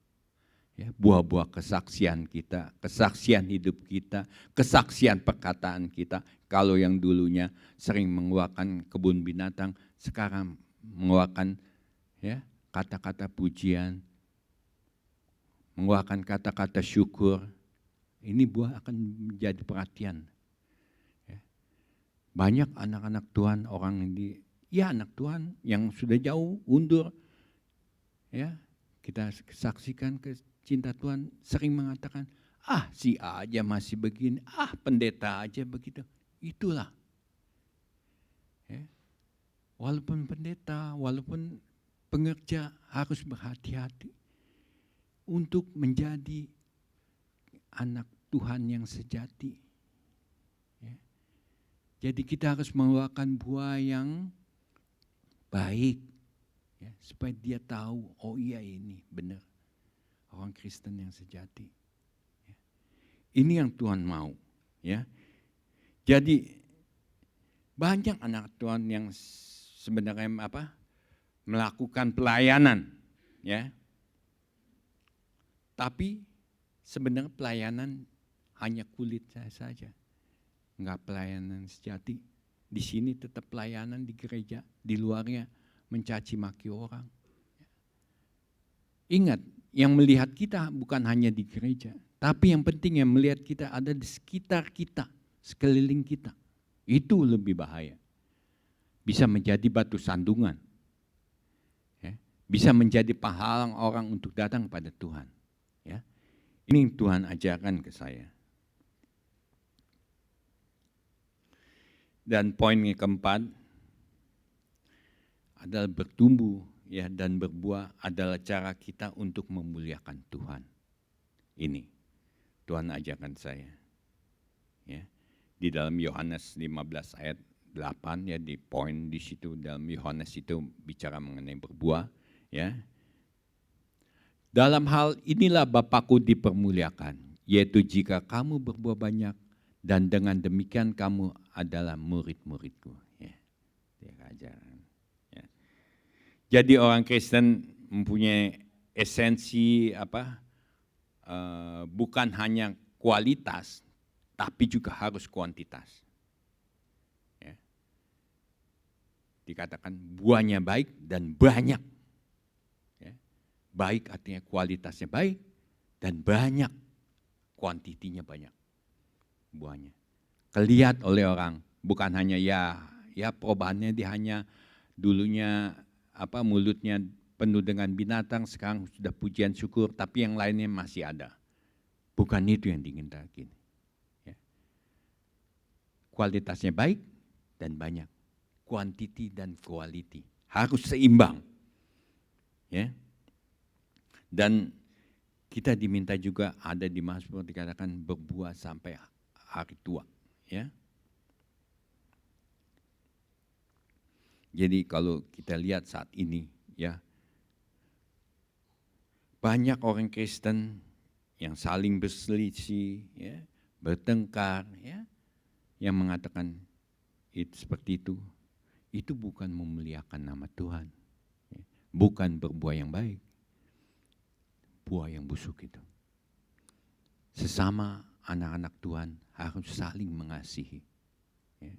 Ya, buah-buah kesaksian kita, kesaksian hidup kita, kesaksian perkataan kita. Kalau yang dulunya sering mengeluarkan kebun binatang, sekarang mengeluarkan ya, kata-kata pujian, mengeluarkan kata-kata syukur. Ini buah akan menjadi perhatian. Ya. Banyak anak-anak Tuhan, orang anak Tuhan yang sudah jauh undur, ya kita saksikan cinta Tuhan sering mengatakan, si A aja masih begini, pendeta aja begitu. Itulah. Ya. Walaupun pendeta, walaupun pengerja harus berhati-hati untuk menjadi anak Tuhan yang sejati. Ya. Jadi kita harus mengeluarkan buah yang baik. Ya, supaya dia tahu, oh iya ini benar. Orang Kristen yang sejati. Ya. Ini yang Tuhan mau. Ya. Jadi banyak anak Tuhan yang sebenarnya melakukan pelayanan. Ya. Tapi sebenarnya pelayanan hanya kulit saja. Enggak pelayanan sejati. Di sini tetap pelayanan di gereja, di luarnya mencaci maki orang. Ingat, yang melihat kita bukan hanya di gereja, tapi yang penting yang melihat kita ada di sekitar kita, sekeliling kita. Itu lebih bahaya. Bisa menjadi batu sandungan. Ya. Bisa menjadi penghalang orang untuk datang pada Tuhan. Ya. Ini yang Tuhan ajarkan ke saya. Dan poin yang keempat adalah bertumbuh ya dan berbuah adalah cara kita untuk memuliakan Tuhan. Ini Tuhan ajarkan saya. Ya. Di dalam Yohanes 15 ayat 8 ya, di poin di situ dalam Yohanes itu bicara mengenai berbuah ya. Dalam hal inilah Bapakku dipermuliakan, yaitu jika kamu berbuah banyak dan dengan demikian kamu adalah murid-muridku. Ya. Dia ajaran. Ya. Jadi orang Kristen mempunyai esensi bukan hanya kualitas, tapi juga harus kuantitas. Ya. Dikatakan buahnya baik dan banyak. Ya. Baik artinya kualitasnya baik dan banyak, kuantitinya banyak buahnya. Kelihatan oleh orang, bukan hanya ya perubahannya dia hanya dulunya mulutnya penuh dengan binatang, sekarang sudah pujian syukur, tapi yang lainnya masih ada. Bukan itu yang diinginkan. Ya. Kualitasnya baik dan banyak. Quantity dan quality. Harus seimbang. Ya. Dan kita diminta juga ada di Mazmur dikatakan berbuah sampai hari tua. Ya. Jadi kalau kita lihat saat ini, ya, banyak orang Kristen yang saling berselisih, ya, bertengkar, ya, yang mengatakan itu seperti itu bukan memuliakan nama Tuhan, ya, bukan berbuah yang baik, buah yang busuk itu. Sesama anak-anak Tuhan harus saling mengasihi, ya.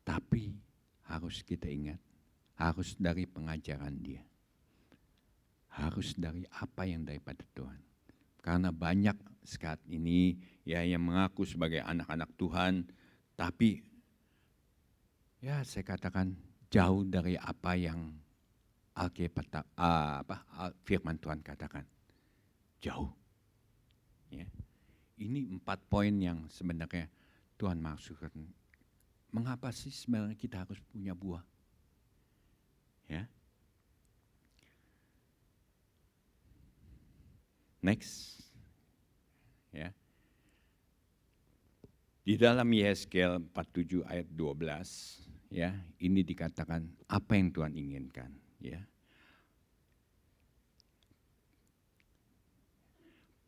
Tapi harus kita ingat, harus dari pengajaran dia. Harus dari apa yang daripada Tuhan. Karena banyak saat ini ya yang mengaku sebagai anak-anak Tuhan, tapi ya saya katakan jauh dari apa yang firman Tuhan katakan. Jauh. Ya. Ini 4 poin yang sebenarnya Tuhan maksudkan. Mengapa sih sebenarnya kita harus punya buah? Ya. Next. Ya. Di dalam Yeskel 47 ayat 12, ya, ini dikatakan apa yang Tuhan inginkan, ya.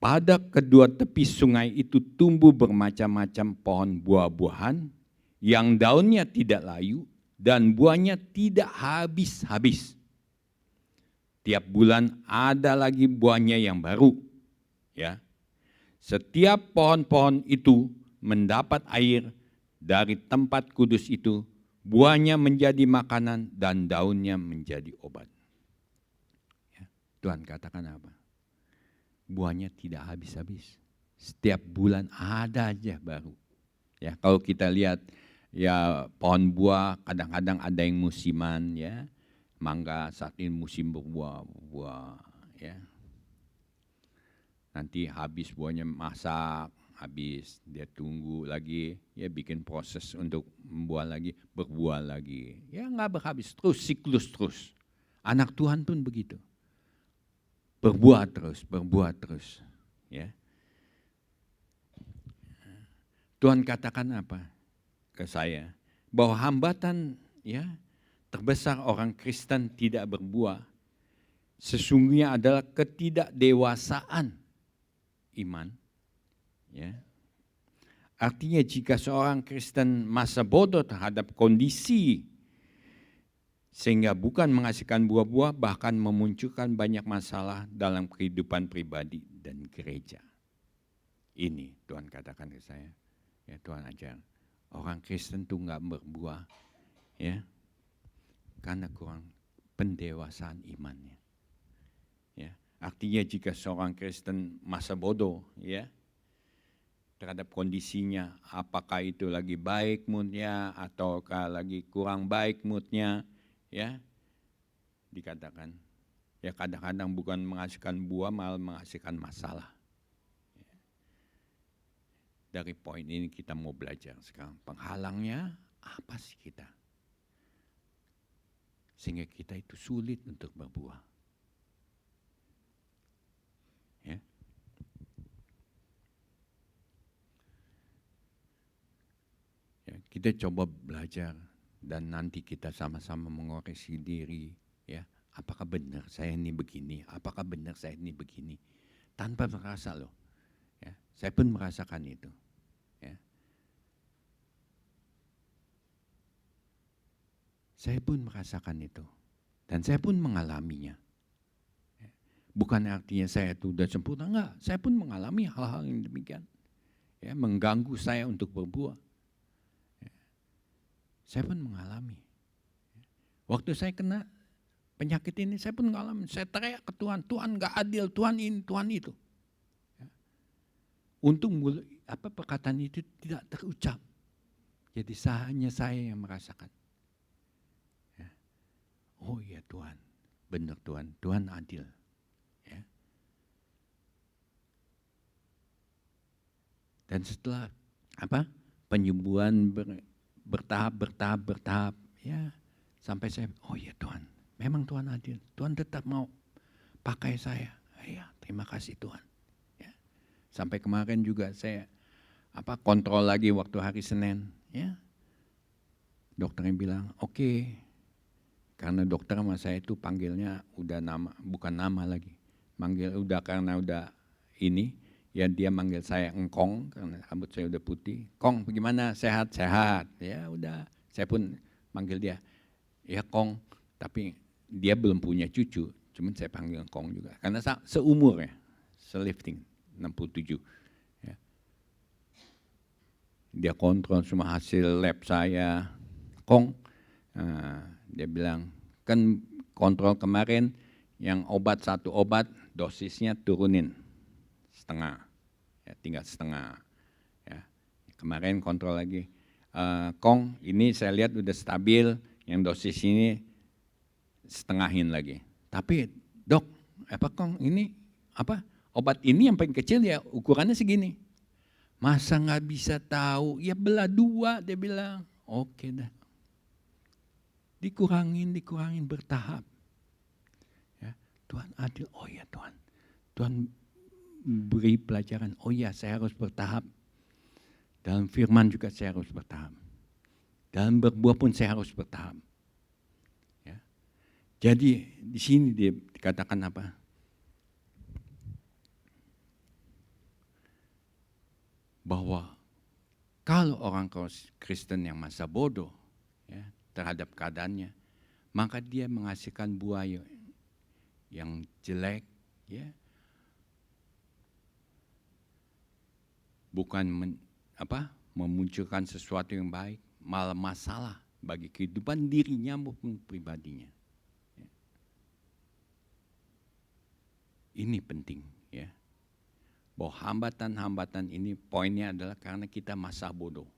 Pada kedua tepi sungai itu tumbuh bermacam-macam pohon buah-buahan yang daunnya tidak layu dan buahnya tidak habis-habis. Tiap bulan ada lagi buahnya yang baru. Ya. Setiap pohon-pohon itu mendapat air dari tempat kudus itu, buahnya menjadi makanan dan daunnya menjadi obat. Ya. Tuhan katakan apa? Buahnya tidak habis-habis. Setiap bulan ada aja baru. Ya, kalau kita lihat ya pohon buah kadang-kadang ada yang musiman, ya. Mangga saat ini musim berbuah, ya. Nanti habis buahnya, masak, habis dia tunggu lagi, ya bikin proses untuk membuah lagi, berbuah lagi. Ya nggak berhabis, terus siklus terus. Anak Tuhan pun begitu. Berbuah terus, ya. Tuhan katakan apa ke saya? Bahwa hambatan, ya, terbesar orang Kristen tidak berbuah sesungguhnya adalah ketidakdewasaan iman, ya. Artinya jika seorang Kristen masa bodoh terhadap kondisi sehingga bukan menghasilkan buah-buah, bahkan memunculkan banyak masalah dalam kehidupan pribadi dan gereja. Ini Tuhan katakan ke saya, ya Tuhan ajar. Orang Kristen tuh nggak berbuah, ya, karena kurang pendewasaan imannya. Ya, artinya jika seorang Kristen masa bodoh, ya, terhadap kondisinya, apakah itu lagi baik moodnya ataukah lagi kurang baik moodnya, ya, dikatakan, ya kadang-kadang bukan menghasilkan buah, malah menghasilkan masalah. Dari poin ini kita mau belajar sekarang, penghalangnya apa sih kita? Sehingga kita itu sulit untuk berbuah. Ya. Ya, kita coba belajar dan nanti kita sama-sama mengoreksi diri, ya. Apakah benar saya ini begini? Apakah benar saya ini begini? Tanpa merasa loh. Ya, saya pun merasakan itu. Ya. Saya pun merasakan itu. Dan saya pun mengalaminya. Ya. Bukan artinya saya itu sudah sempurna, enggak. Saya pun mengalami hal-hal yang demikian. Ya, mengganggu saya untuk berbuah. Saya pun mengalami. Waktu saya kena penyakit ini, saya pun mengalami. Saya teriak ke Tuhan, Tuhan gak adil, Tuhan ini, Tuhan itu. Untung perkataan itu tidak terucap. Jadi hanya saya yang merasakan. Ya. Oh iya Tuhan, benar Tuhan, Tuhan adil. Ya. Dan setelah penyembuhan bertahap, ya, sampai saya, oh ya Tuhan, memang Tuhan adil, Tuhan tetap mau pakai saya, ya terima kasih Tuhan. Ya. Sampai kemarin juga saya kontrol lagi waktu hari Senin, ya, dokternya bilang oke, karena dokter sama saya itu panggilnya udah nama, bukan nama lagi, manggil udah karena udah ini. Ya dia manggil saya engkong karena rambut saya udah putih. Kong bagaimana, sehat-sehat? Ya udah, saya pun manggil dia, ya Kong. Tapi dia belum punya cucu, cuman saya panggil Kong juga. Karena seumur ya, selifting 67. Ya. Dia kontrol semua hasil lab saya. Kong, dia bilang, kan kontrol kemarin yang satu obat dosisnya turunin. setengah, ya, tinggal setengah. Ya. Kemarin kontrol lagi, Kong ini saya lihat udah stabil, yang dosis ini setengahin lagi. Tapi dok, Kong ini obat ini yang paling kecil ya ukurannya segini. Masa nggak bisa tahu? Ya belah 2 dia bilang. Oke dah. Dikurangin bertahap. Ya, Tuhan adil. Oh ya Tuhan. Tuhan beri pelajaran. Oh ya saya harus bertahap. Dalam firman juga saya harus bertahap. Dalam berbuah pun saya harus bertahap. Ya. Jadi di sini dia dikatakan apa? Bahwa kalau orang Kristen yang masa bodoh ya, terhadap keadaannya, maka dia menghasilkan buah yang jelek, ya, bukan memunculkan sesuatu yang baik, malah masalah bagi kehidupan dirinya maupun pribadinya. Ya. Ini penting, ya. Bahwa hambatan-hambatan ini poinnya adalah karena kita masa bodoh.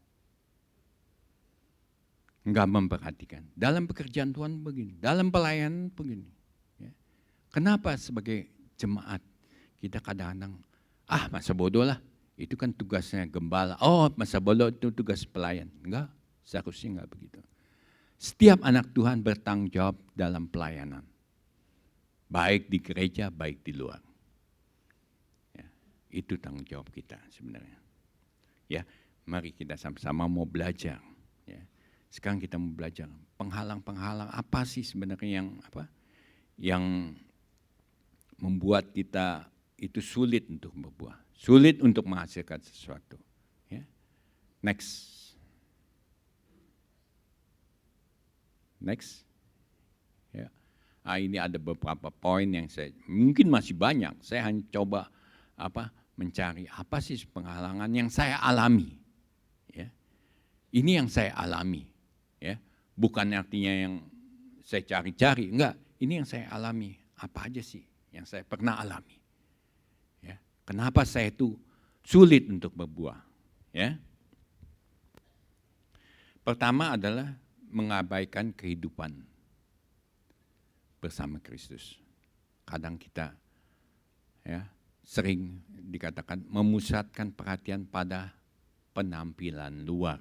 Enggak memperhatikan. Dalam pekerjaan Tuhan begini, dalam pelayanan begini. Ya. Kenapa sebagai jemaat kita kadang-kadang, masa bodoh lah, itu kan tugasnya gembala. Oh masa bodoh itu tugas pelayan. Enggak, seharusnya enggak begitu. Setiap anak Tuhan bertanggung jawab dalam pelayanan. Baik di gereja, baik di luar. Itu tanggung jawab kita sebenarnya. Ya, mari kita sama-sama mau belajar. Ya. Sekarang kita mau belajar penghalang-penghalang apa sih sebenarnya yang membuat kita itu sulit untuk berbuah, sulit untuk menghasilkan sesuatu. Ya. Next. Ya. Ini ada beberapa poin yang saya mungkin masih banyak. Saya hanya coba mencari apa sih penghalangan yang saya alami. Ya. Ini yang saya alami. Ya. Bukan artinya yang saya cari-cari, enggak. Ini yang saya alami. Apa aja sih yang saya pernah alami. Ya. Kenapa saya itu sulit untuk berbuah. Ya. Pertama adalah mengabaikan kehidupan bersama Kristus. Kadang kita sering dikatakan memusatkan perhatian pada penampilan luar.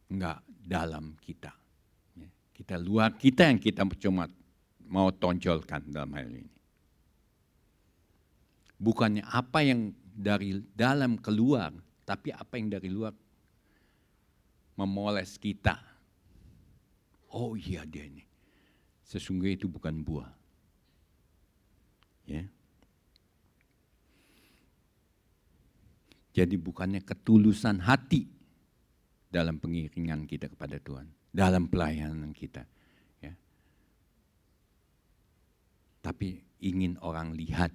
Enggak dalam kita. Kita luar, kita yang kita cuma mau tonjolkan dalam hal ini. Bukannya apa yang dari dalam keluar, tapi apa yang dari luar memoles kita. Oh iya dia ini. Sesungguhnya itu bukan buah. Ya. Jadi bukannya ketulusan hati dalam pengiringan kita kepada Tuhan, dalam pelayanan kita. Ya. Tapi ingin orang lihat,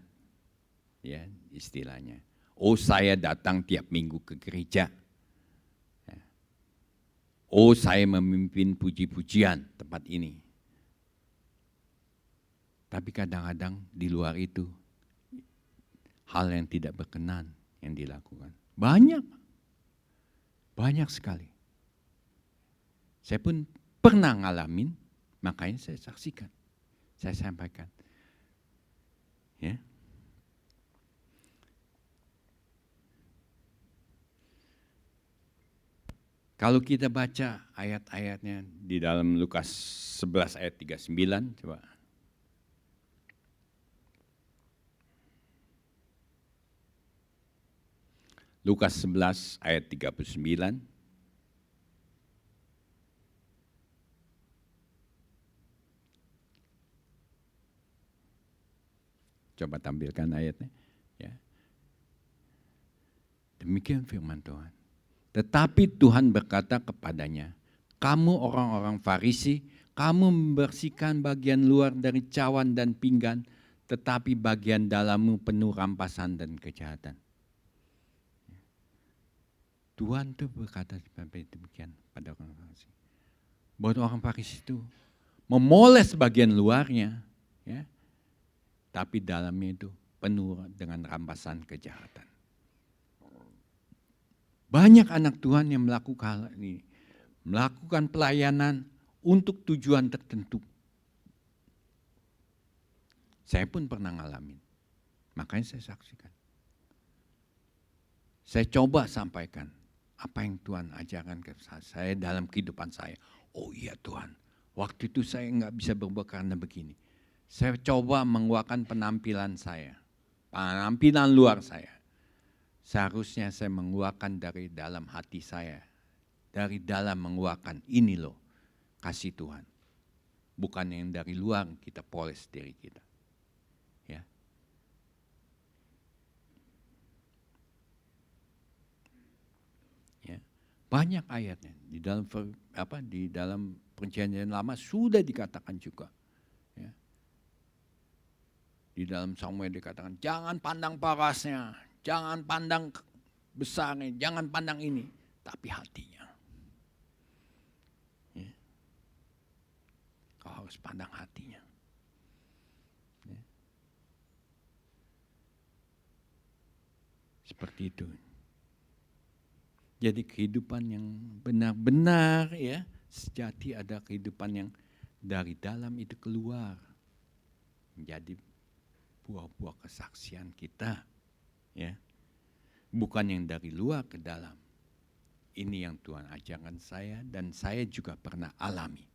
ya istilahnya. Oh saya datang tiap minggu ke gereja. Ya. Oh saya memimpin puji-pujian tempat ini. Tapi kadang-kadang di luar itu hal yang tidak berkenan yang dilakukan. Banyak sekali. Saya pun pernah ngalamin, makanya saya saksikan, saya sampaikan. Ya. Kalau kita baca ayat-ayatnya di dalam Lukas 11 ayat 39, coba. Lukas 11 ayat 39. Coba tampilkan ayatnya. Ya. Demikian firman Tuhan. Tetapi Tuhan berkata kepadanya, kamu orang-orang Farisi, kamu membersihkan bagian luar dari cawan dan pinggan, tetapi bagian dalammu penuh rampasan dan kejahatan. Tuhan itu berkata seperti demikian pada orang Farisi. Buat orang Farisi itu memoles bagian luarnya, ya, tapi dalamnya itu penuh dengan rampasan kejahatan. Banyak anak Tuhan yang melakukan hal ini, melakukan pelayanan untuk tujuan tertentu. Saya pun pernah ngalamin, makanya saya saksikan. Saya coba sampaikan apa yang Tuhan ajarkan ke saya dalam kehidupan saya. Oh iya Tuhan, waktu itu saya nggak bisa berbuat karena begini. Saya coba menguatkan penampilan saya, penampilan luar saya. Seharusnya saya menguatkan dari dalam hati saya, dari dalam menguatkan ini loh kasih Tuhan. Bukan yang dari luar kita poles diri kita. Ya. Ya. Banyak ayatnya di dalam Perjanjian Lama sudah dikatakan juga. Ya. Di dalam Samuel dikatakan jangan pandang parasnya, jangan pandang besarnya, jangan pandang ini, tapi hatinya. Ya. Kau harus pandang hatinya. Ya. Seperti itu. Jadi kehidupan yang benar-benar ya sejati ada kehidupan yang dari dalam itu keluar menjadi buah-buah kesaksian kita, ya, bukan yang dari luar ke dalam. Ini yang Tuhan ajarkan saya dan saya juga pernah alami.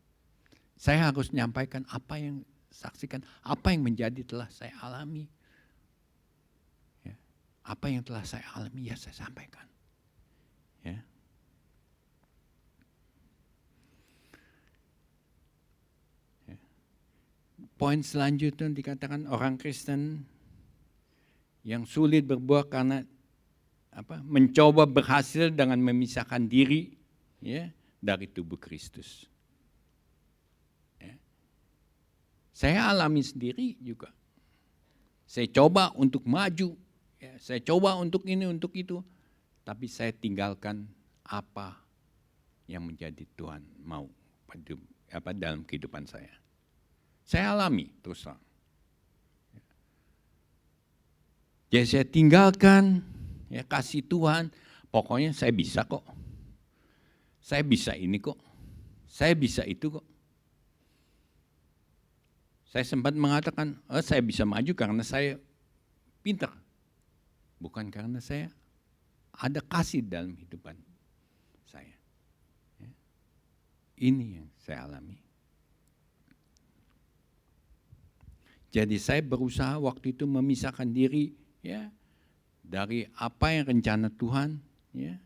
Saya harus menyampaikan apa yang saksikan, apa yang menjadi telah saya alami, ya, apa yang telah saya alami ya saya sampaikan, ya. Poin selanjutnya dikatakan orang Kristen yang sulit berbuat karena mencoba berhasil dengan memisahkan diri ya dari tubuh Kristus. Ya. Saya alami sendiri juga. Saya coba untuk maju, ya, saya coba untuk ini untuk itu, tapi saya tinggalkan apa yang menjadi Tuhan mau dalam kehidupan saya. Saya alami terus terang. Jadi saya tinggalkan ya kasih Tuhan, pokoknya saya bisa kok. Saya bisa ini kok. Saya bisa itu kok. Saya sempat mengatakan, saya bisa maju karena saya pintar. Bukan karena saya ada kasih dalam kehidupan saya. Ya. Ini yang saya alami. Jadi saya berusaha waktu itu memisahkan diri ya dari apa yang rencana Tuhan ya.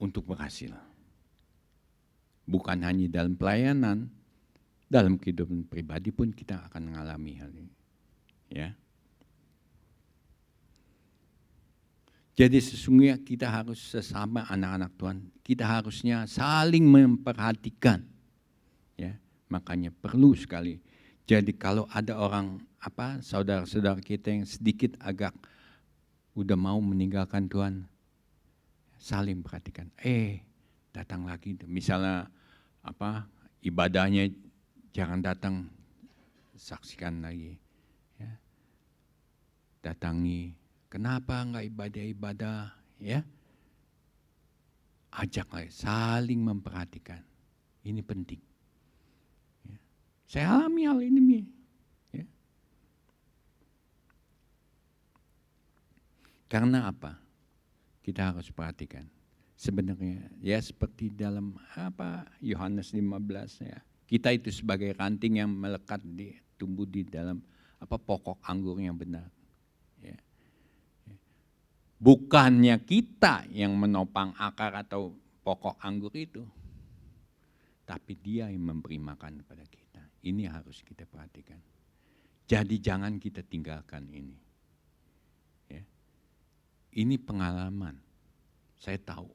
Untuk berhasil. Bukan hanya dalam pelayanan, dalam kehidupan pribadi pun kita akan mengalami hal ini. Ya. Jadi sesungguhnya kita harus sesama anak-anak Tuhan, kita harusnya saling memperhatikan. Ya, makanya perlu sekali. Jadi kalau ada orang saudara-saudara kita yang sedikit agak udah mau meninggalkan Tuhan, saling perhatikan. Datang lagi, misalnya ibadahnya jangan datang, saksikan lagi. Ya. Datangi. Kenapa enggak ibadah-ibadah, ya? Ajak lagi, saling memperhatikan. Ini penting. Ya. Saya alami hal ini, ya. Karena apa? Kita harus perhatikan. Sebenarnya, ya seperti dalam Yohanes 15, ya. Kita itu sebagai ranting yang melekat tumbuh di dalam pokok anggur yang benar. Bukannya kita yang menopang akar atau pokok anggur itu, tapi Dia yang memberi makan kepada kita. Ini harus kita perhatikan. Jadi jangan kita tinggalkan ini. Ya. Ini pengalaman. Saya tahu,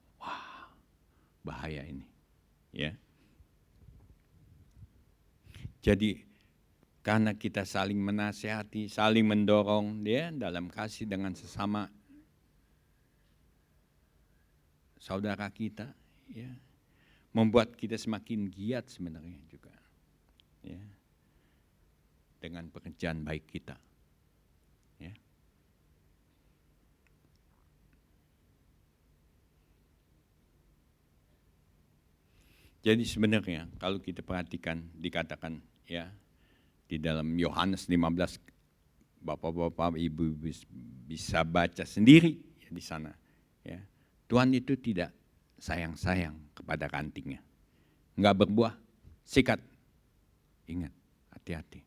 bahaya ini. Ya. Jadi karena kita saling menasihati, saling mendorong dia dalam kasih dengan sesama saudara kita, ya, membuat kita semakin giat sebenarnya juga. Ya. Dengan pekerjaan baik kita. Ya. Jadi sebenarnya kalau kita perhatikan dikatakan ya di dalam Yohanes 15, Bapak-bapak, Ibu bisa baca sendiri ya, di sana. Ya. Tuhan itu tidak sayang-sayang kepada rantingnya. Enggak berbuah, sikat. Ingat, hati-hati.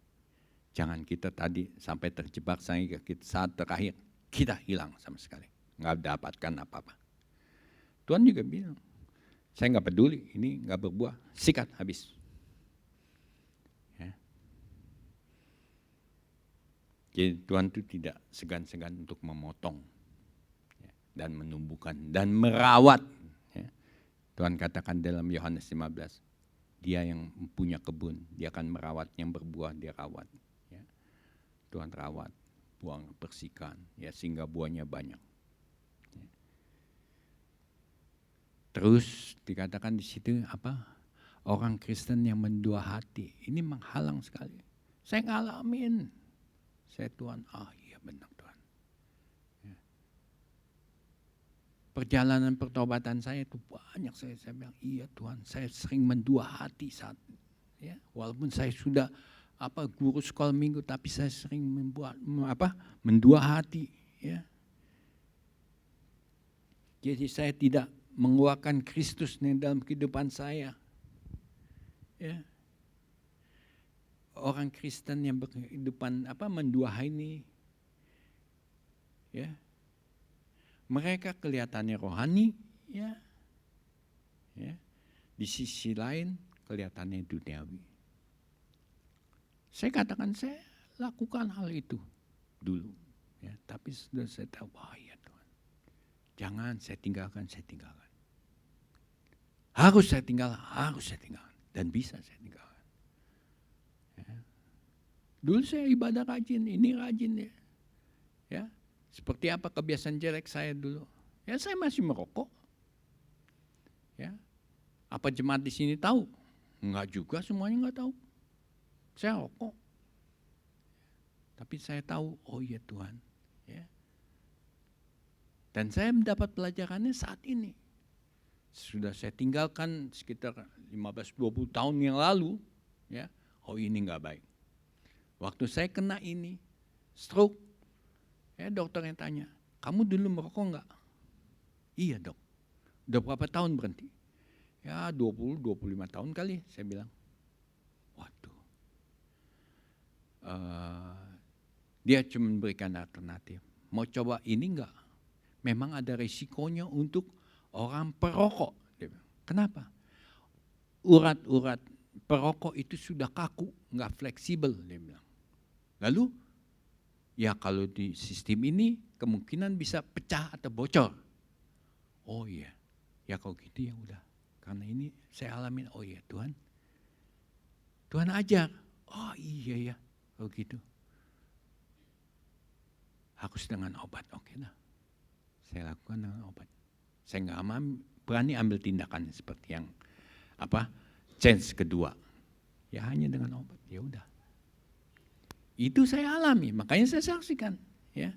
Jangan kita tadi sampai terjebak sampai saat terakhir kita hilang sama sekali. Enggak dapatkan apa-apa. Tuhan juga bilang, saya enggak peduli, ini enggak berbuah, sikat habis. Ya. Jadi Tuhan itu tidak segan-segan untuk memotong ya, dan menumbuhkan dan merawat. Ya. Tuhan katakan dalam Yohanes 15, dia yang punya kebun, dia akan merawat yang berbuah, dia rawat. Ya. Tuhan rawat, buang, bersihkan, ya, sehingga buahnya banyak. Ya. Terus dikatakan di situ apa? Orang Kristen yang mendua hati, ini menghalang sekali. Saya ngalamin. Saya Tuhan, iya benar Tuhan. Ya. Perjalanan pertobatan saya itu banyak, saya bilang, iya Tuhan, saya sering mendua hati saat ya, walaupun saya sudah guru sekolah minggu, tapi saya sering mendua hati. Ya. Jadi saya tidak mengeluarkan Kristus dalam kehidupan saya. Ya. Orang Kristen yang berkehidupan mendua ini, ya, mereka kelihatannya rohani, ya, di sisi lain kelihatannya duniawi. Saya katakan saya lakukan hal itu dulu, ya, tapi sudah saya tahu, ya Tuhan, jangan saya tinggalkan. Harus saya tinggalkan, dan bisa saya tinggalkan. Dulu saya ibadah rajin, ini rajin ya. Ya, seperti apa kebiasaan jelek saya dulu? Ya saya masih merokok. Ya, apa jemaat di sini tahu? Enggak juga, semuanya enggak tahu. Saya rokok. Tapi saya tahu, oh iya Tuhan. Ya. Dan saya mendapat pelajarannya saat ini. Sudah saya tinggalkan sekitar 15-20 tahun yang lalu. Ya, oh ini enggak baik. Waktu saya kena ini, stroke, ya dokter yang tanya, kamu dulu merokok enggak? Iya dok, udah berapa tahun berhenti? Ya 20-25 tahun kali, saya bilang. Waduh, dia cuma memberikan alternatif. Mau coba ini enggak? Memang ada risikonya untuk orang perokok. Dia bilang. Kenapa? Urat-urat perokok itu sudah kaku, enggak fleksibel, dia bilang. Lalu, ya kalau di sistem ini kemungkinan bisa pecah atau bocor. Oh iya, ya kalau gitu ya udah. Karena ini saya alamin, oh iya Tuhan. Tuhan ajar, oh iya ya, kalau gitu. Harus dengan obat, oke lah. Saya lakukan dengan obat. Saya nggak berani ambil tindakan seperti yang chance kedua. Ya hanya dengan obat, ya udah. Itu saya alami, makanya saya saksikan, ya.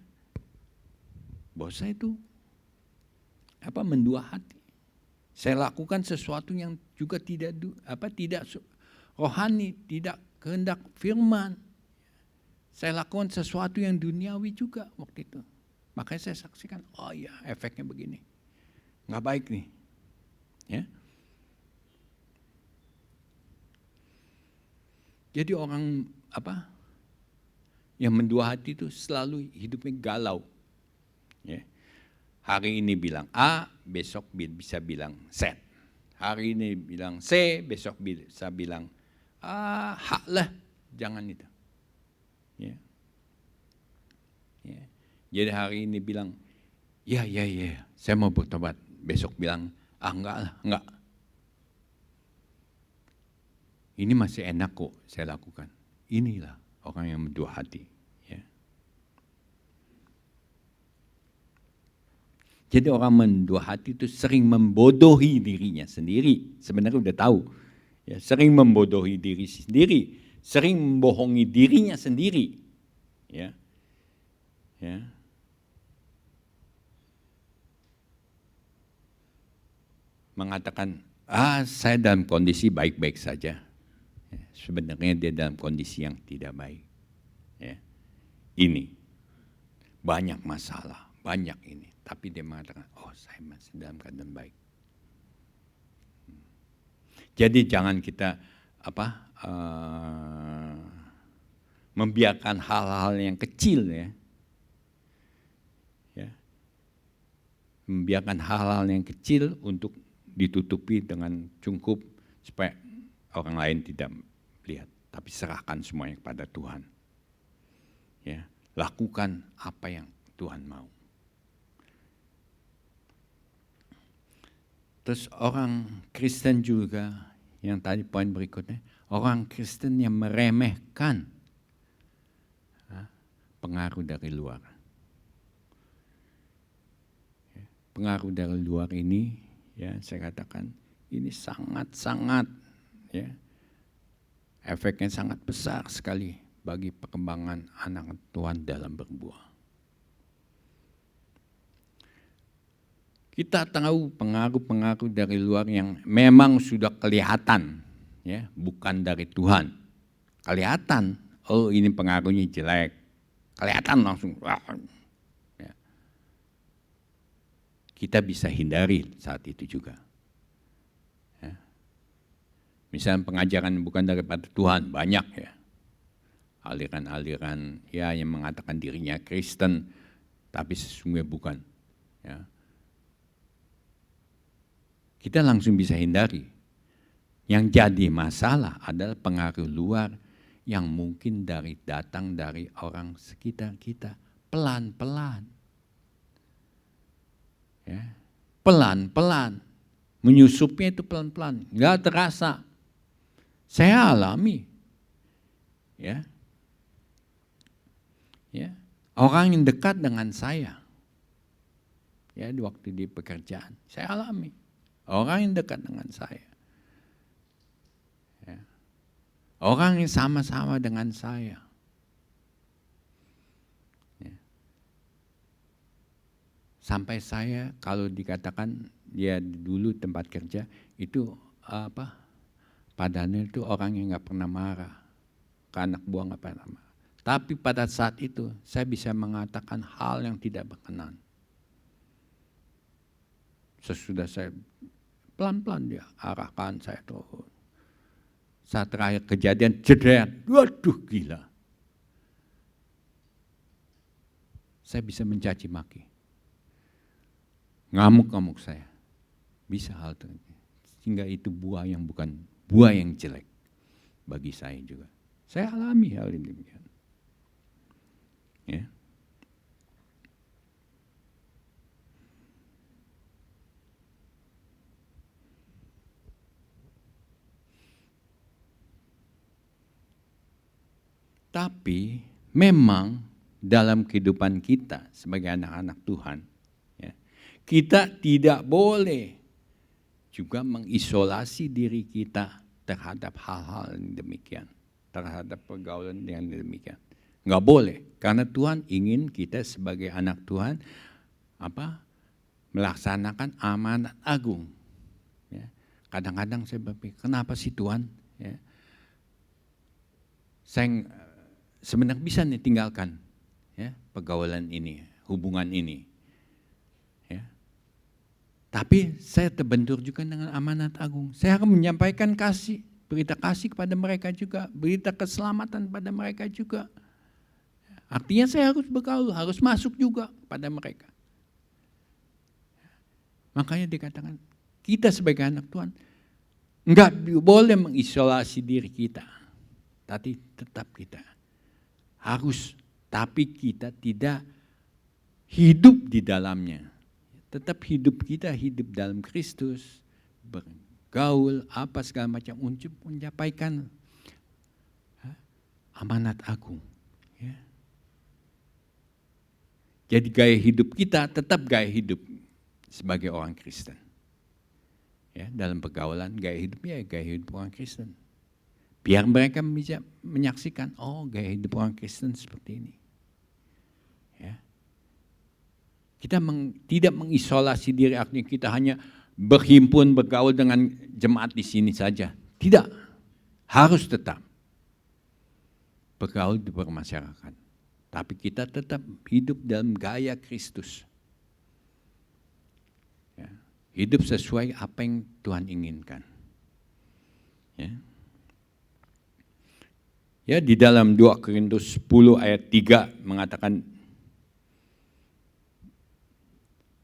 Bahwa saya itu mendua hati. Saya lakukan sesuatu yang juga tidak rohani, tidak kehendak firman. Saya lakukan sesuatu yang duniawi juga waktu itu. Makanya saya saksikan, oh iya efeknya begini. Nggak baik nih. Ya. Jadi orang yang mendua hati itu selalu hidupnya galau. Ya. Hari ini bilang A, besok bisa bilang Z. Hari ini bilang C, besok bisa bilang H lah, jangan itu. Ya. Ya. Jadi hari ini bilang, ya, saya mau bertobat. Besok bilang, enggak lah, enggak. Ini masih enak kok saya lakukan. Inilah orang yang mendua hati. Ya. Jadi orang mendua hati itu sering membodohi dirinya sendiri. Sebenarnya udah tahu. Ya, sering membodohi diri sendiri. Sering membohongi dirinya sendiri. Ya. Ya. Mengatakan, saya dalam kondisi baik-baik saja. Ya, sebenarnya dia dalam kondisi yang tidak baik. Ya. Ini banyak masalah, banyak ini. Tapi dia mengatakan, saya masih dalam keadaan baik. Jadi jangan kita membiarkan hal-hal yang kecil ya. Membiarkan hal-hal yang kecil untuk ditutupi dengan cungkup supaya orang lain tidak lihat. Tapi serahkan semuanya kepada Tuhan. Ya, lakukan apa yang Tuhan mau. Terus orang Kristen juga, yang tadi poin berikutnya, orang Kristen yang meremehkan pengaruh dari luar. Pengaruh dari luar ini, ya saya katakan, ini sangat-sangat, ya, efeknya sangat besar sekali bagi perkembangan anak Tuhan dalam berbuah. Kita tahu pengaruh-pengaruh dari luar yang memang sudah kelihatan, ya, bukan dari Tuhan. Kelihatan, ini pengaruhnya jelek. Kelihatan langsung. Ya. Kita bisa hindari saat itu juga. Ya. Misalnya pengajaran bukan daripada Tuhan, banyak ya. Aliran-aliran ya yang mengatakan dirinya Kristen, tapi sesungguhnya bukan. Ya. Kita langsung bisa hindari. Yang jadi masalah adalah pengaruh luar yang mungkin datang dari orang sekitar kita. Pelan-pelan. Ya. Pelan-pelan. Menyusupnya itu pelan-pelan. Enggak terasa. Saya alami. Ya. Ya. Orang yang dekat dengan saya. Ya, di waktu di pekerjaan. Saya alami. Orang yang dekat dengan saya. Ya. Orang yang sama-sama dengan saya. Ya. Sampai saya kalau dikatakan dia dulu tempat kerja itu Pak Daniel itu orang yang nggak pernah marah. Ke anak buah nggak pernah marah. Tapi pada saat itu saya bisa mengatakan hal yang tidak berkenan. Sesudah saya pelan-pelan dia arahkan saya turun. Saat terakhir kejadian jeder, waduh gila. Saya bisa mencaci maki. Ngamuk-ngamuk saya. Bisa hal itu. Sehingga itu buah yang bukan buah yang jelek bagi saya juga. Saya alami hal ini. Ya. Tapi memang dalam kehidupan kita sebagai anak-anak Tuhan, ya, kita tidak boleh juga mengisolasi diri kita terhadap hal-hal yang demikian, terhadap pergaulan yang demikian. Enggak boleh, karena Tuhan ingin kita sebagai anak Tuhan melaksanakan amanat agung. Ya. Kadang-kadang saya berpikir, kenapa sih Tuhan? Ya. Saya sebenarnya bisa nih tinggalkan ya, pergaulan ini, hubungan ini. Ya. Tapi saya terbentur juga dengan amanat agung. Saya akan menyampaikan kasih, berita kasih kepada mereka juga, berita keselamatan pada mereka juga. Artinya saya harus bergaul, harus masuk juga pada mereka. Makanya dikatakan, kita sebagai anak Tuhan, enggak boleh mengisolasi diri kita. Tapi tetap kita harus, tapi kita tidak hidup di dalamnya. Tetap hidup kita, hidup dalam Kristus, bergaul, apa segala macam untuk menyampaikan amanat agung. Ya. Jadi gaya hidup kita tetap gaya hidup sebagai orang Kristen. Ya, dalam pergaulan gaya hidupnya gaya hidup orang Kristen. Biar mereka bisa menyaksikan, oh gaya hidup orang Kristen seperti ini. Ya. Kita tidak mengisolasi diri, artinya kita hanya berhimpun, bergaul dengan jemaat di sini saja. Tidak, harus tetap bergaul di masyarakat. Tapi kita tetap hidup dalam gaya Kristus. Ya. Hidup sesuai apa yang Tuhan inginkan. Ya. Ya, di dalam 2 Korintus 10 ayat 3 mengatakan,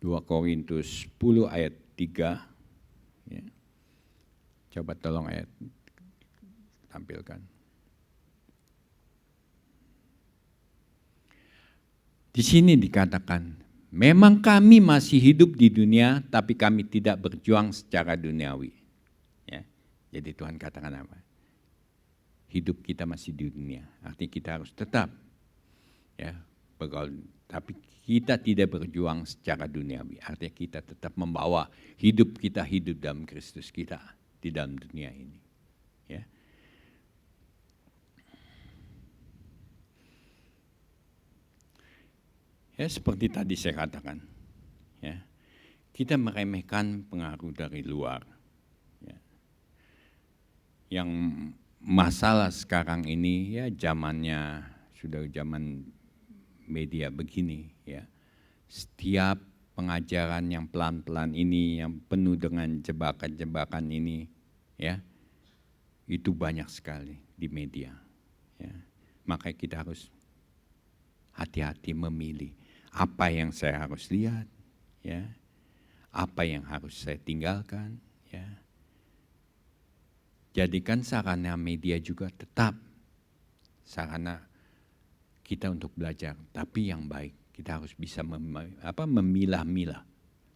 2 Korintus 10 ayat 3, ya. Coba tolong ayat tampilkan. Di sini dikatakan, memang kami masih hidup di dunia, tapi kami tidak berjuang secara duniawi. Ya. Jadi Tuhan katakan apa? Hidup kita masih di dunia, artinya kita harus tetap ya bergaul, tapi kita tidak berjuang secara duniawi, artinya kita tetap membawa hidup kita hidup dalam Kristus kita di dalam dunia ini. Ya. Ya, seperti tadi saya katakan, ya, kita meremehkan pengaruh dari luar. Ya. Yang masalah sekarang ini ya zamannya sudah zaman media begini ya. Setiap pengajaran yang pelan-pelan ini, yang penuh dengan jebakan-jebakan ini ya, itu banyak sekali di media. Ya. Makanya kita harus hati-hati memilih apa yang saya harus lihat, ya, apa yang harus saya tinggalkan, ya. Jadikan sarana media juga tetap sarana kita untuk belajar, tapi yang baik. Kita harus bisa memilah-milah.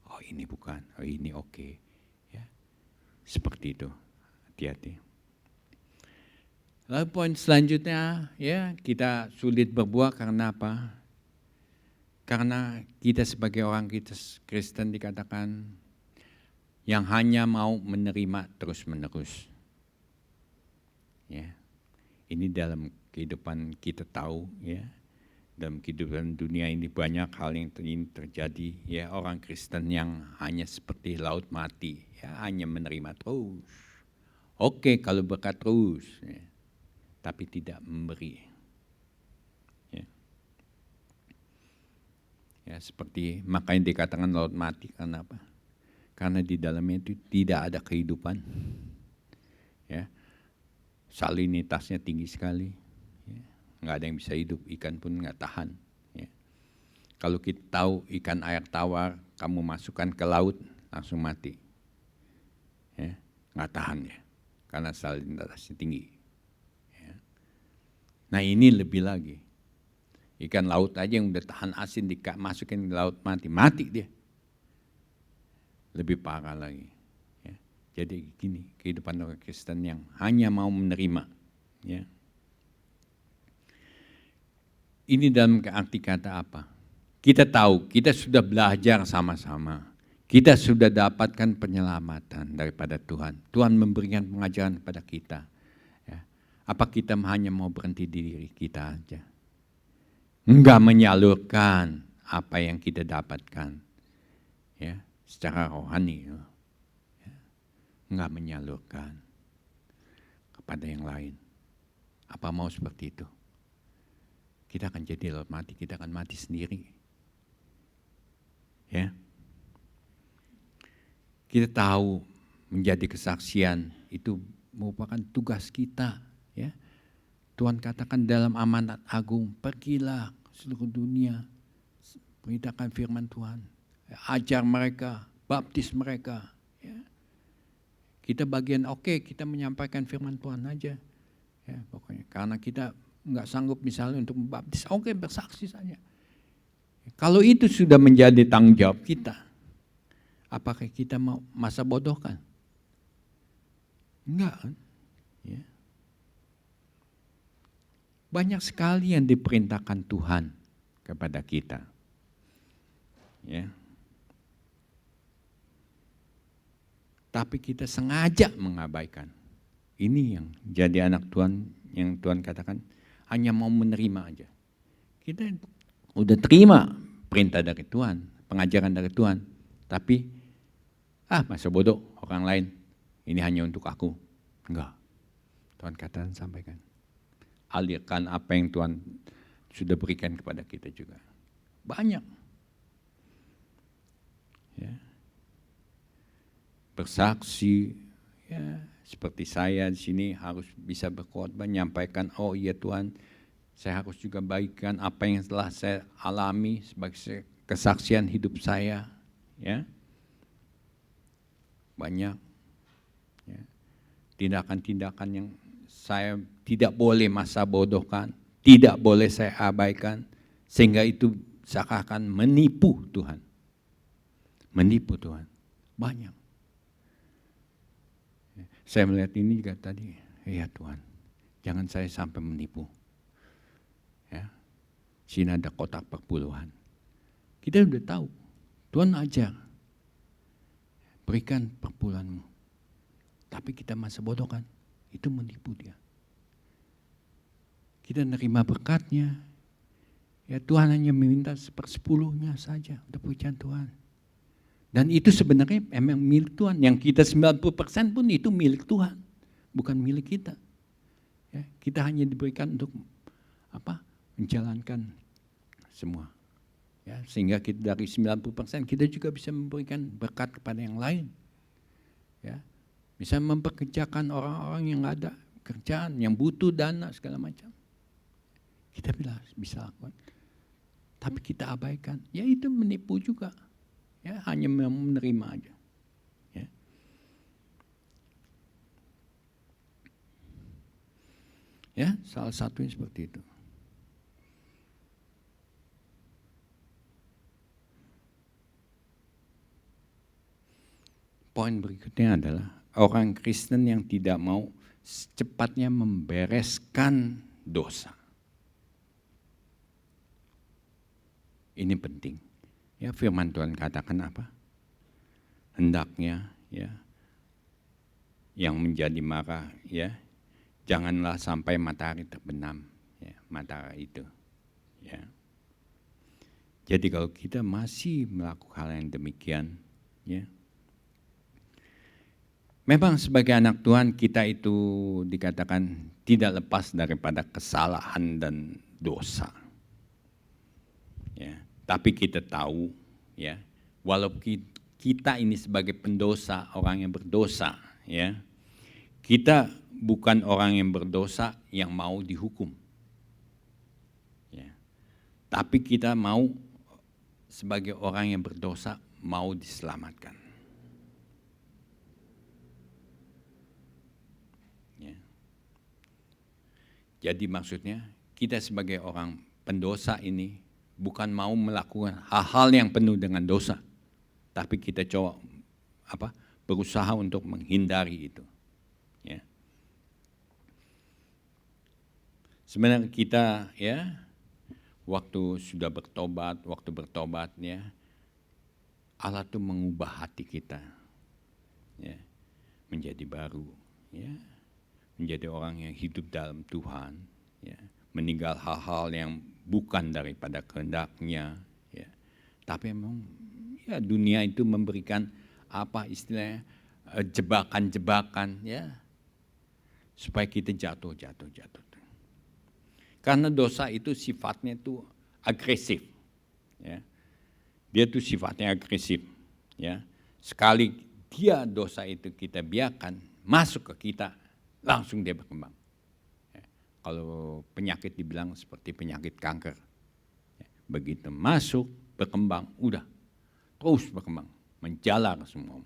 Oh ini bukan, oh ini oke. Ya. Seperti itu, hati-hati. Lalu poin selanjutnya, ya kita sulit berbuah karena apa? Karena kita sebagai orang Kristen dikatakan yang hanya mau menerima terus-menerus. Ya, ini dalam kehidupan kita tahu, ya, dalam kehidupan dunia ini banyak hal yang terjadi. Ya, orang Kristen yang hanya seperti laut mati, ya, hanya menerima terus. Oke, kalau berkat terus, ya, tapi tidak memberi. Ya. Ya, seperti makanya dikatakan laut mati karena apa? Karena di dalamnya itu tidak ada kehidupan. Ya. Salinitasnya tinggi sekali, ya. Nggak ada yang bisa hidup, ikan pun nggak tahan. Ya. Kalau kita tahu ikan air tawar, kamu masukkan ke laut, langsung mati. Ya. Nggak tahan ya, karena salinitasnya tinggi. Ya. Nah ini lebih lagi, ikan laut aja yang udah tahan asin, masukin ke laut mati dia. Lebih parah lagi. Jadi gini, kehidupan orang Kristen yang hanya mau menerima. Ya. Ini dalam arti kata apa? Kita tahu, kita sudah belajar sama-sama. Kita sudah dapatkan penyelamatan daripada Tuhan. Tuhan memberikan pengajaran kepada kita. Ya. Apa kita hanya mau berhenti di diri kita aja? Enggak menyalurkan apa yang kita dapatkan. Ya, secara rohani. Enggak menyalurkan kepada yang lain. Apa mau seperti itu? Kita akan jadi laut mati, kita akan mati sendiri. Ya. Kita tahu menjadi kesaksian itu merupakan tugas kita. Ya. Tuhan katakan dalam amanat agung, pergilah ke seluruh dunia, beritakan firman Tuhan, ajar mereka, baptis mereka. Ya. Kita bagian kita menyampaikan firman Tuhan aja, ya pokoknya. Karena kita nggak sanggup misalnya untuk membaptis, bersaksi saja. Kalau itu sudah menjadi tanggung jawab kita, apakah kita mau masa bodohkan? Enggak kan? Ya. Banyak sekali yang diperintahkan Tuhan kepada kita. Ya. tapi kita sengaja mengabaikan. Ini yang jadi anak Tuhan, yang Tuhan katakan hanya mau menerima aja. Kita udah terima perintah dari Tuhan, pengajaran dari Tuhan, tapi masa bodoh orang lain, ini hanya untuk aku. Enggak. Tuhan katakan sampaikan. Alirkan apa yang Tuhan sudah berikan kepada kita juga. Banyak. Ya. Bersaksi, ya, seperti saya di sini harus bisa berkhotbah, menyampaikan, oh iya Tuhan, saya harus juga bagikan apa yang telah saya alami sebagai kesaksian hidup saya. Ya. Banyak. Ya. Tindakan-tindakan yang saya tidak boleh masa bodohkan, tidak boleh saya abaikan, sehingga itu seakan-akan menipu Tuhan. Menipu Tuhan. Banyak. Saya melihat ini juga tadi, ya Tuhan, jangan saya sampai menipu. Ya, sini ada kotak perpuluhan. Kita udah tahu, Tuhan ajar, berikan perpuluhanmu. Tapi kita masa bodoh kan, itu menipu dia. Kita nerima berkatnya, ya Tuhan hanya meminta 1/10 saja untuk pujian Tuhan. Dan itu sebenarnya memang milik Tuhan. Yang kita 90% pun itu milik Tuhan, bukan milik kita. Ya, kita hanya diberikan untuk menjalankan semua. Ya, sehingga kita dari 90% kita juga bisa memberikan berkat kepada yang lain. Ya, bisa mempekerjakan orang-orang yang ada kerjaan, yang butuh dana segala macam. Kita bisa lakukan. Tapi kita abaikan, ya itu menipu juga. Ya, hanya menerima aja. Ya. Ya, salah satunya seperti itu. Poin berikutnya adalah orang Kristen yang tidak mau secepatnya membereskan dosa. Ini penting. Ya, firman Tuhan katakan apa? Hendaknya ya yang menjadi marah ya, janganlah sampai matahari terbenam ya, matahari itu. Ya. Jadi kalau kita masih melakukan hal yang demikian ya, memang sebagai anak Tuhan kita itu dikatakan tidak lepas daripada kesalahan dan dosa. Ya. Tapi kita tahu, ya, walaupun kita ini sebagai pendosa, orang yang berdosa, ya, kita bukan orang yang berdosa yang mau dihukum, ya. Tapi kita mau sebagai orang yang berdosa mau diselamatkan. Ya. Jadi maksudnya kita sebagai orang pendosa ini bukan mau melakukan hal-hal yang penuh dengan dosa, tapi kita coba berusaha untuk menghindari itu. Ya. Sebenarnya kita ya waktu sudah bertobat, ya, Allah tuh mengubah hati kita, ya, menjadi baru, ya, menjadi orang yang hidup dalam Tuhan, ya, meninggal hal-hal yang bukan daripada kehendaknya, ya. Tapi memang ya dunia itu memberikan istilahnya jebakan-jebakan ya supaya kita jatuh. Karena dosa itu sifatnya itu agresif, ya. Dia itu sifatnya agresif, ya. Sekali dia dosa itu kita biarkan masuk ke kita, langsung dia berkembang. Kalau penyakit dibilang seperti penyakit kanker. Begitu masuk, berkembang, udah terus berkembang, menjalar semua.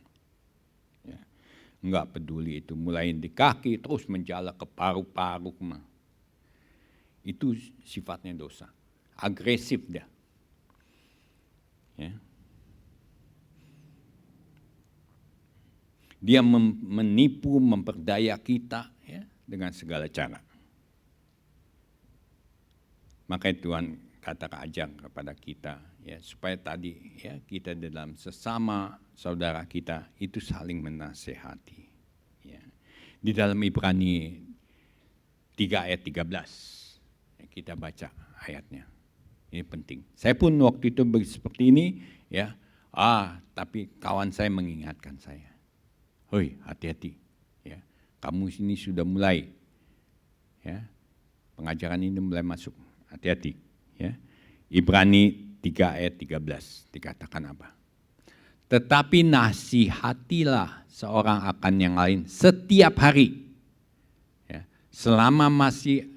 Ya. Enggak peduli itu mulai di kaki, terus menjalar ke paru-paru. Itu sifatnya dosa, agresif dia. Ya. Dia menipu, memperdaya kita ya, dengan segala cara. Makanya Tuhan ajar kepada kita, ya, supaya tadi ya kita dalam sesama saudara kita itu saling menasehati. Ya. Di dalam Ibrani 3 ayat 13 ya, kita baca ayatnya. Ini penting. Saya pun waktu itu seperti ini, ya. Tapi kawan saya mengingatkan saya, hoi, hati-hati, ya. Kamu sini sudah mulai, ya. Pengajaran ini mulai masuk, hati-hati, ya. Ibrani 3 ayat 13 dikatakan apa? Tetapi nasihatilah seorang akan yang lain setiap hari, ya. Selama masih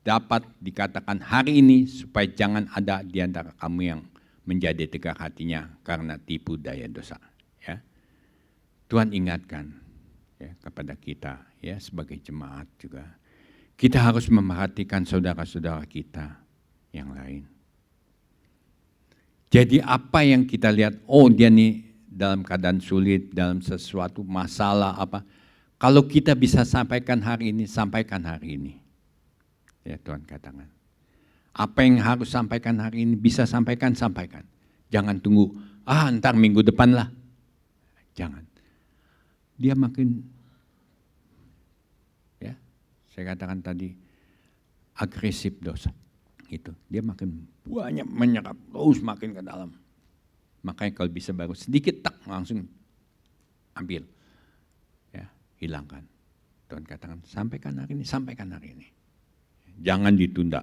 dapat dikatakan hari ini, supaya jangan ada di antara kamu yang menjadi tegak hatinya karena tipu daya dosa. Ya. Tuhan ingatkan ya, kepada kita ya sebagai jemaat juga. Kita harus memperhatikan saudara-saudara kita yang lain. Jadi apa yang kita lihat, dia nih dalam keadaan sulit, dalam sesuatu masalah apa. Kalau kita bisa sampaikan hari ini, sampaikan hari ini. Ya Tuhan katakan. Apa yang harus sampaikan hari ini, bisa sampaikan. Jangan tunggu, ntar minggu depan lah. Jangan. Dia makin, ya saya katakan tadi, agresif dosa. Itu dia makin banyak menyerap, terus makin ke dalam. Makanya kalau bisa baru sedikit, langsung ambil. Ya, hilangkan. Tuhan katakan, sampaikan hari ini. Jangan ditunda.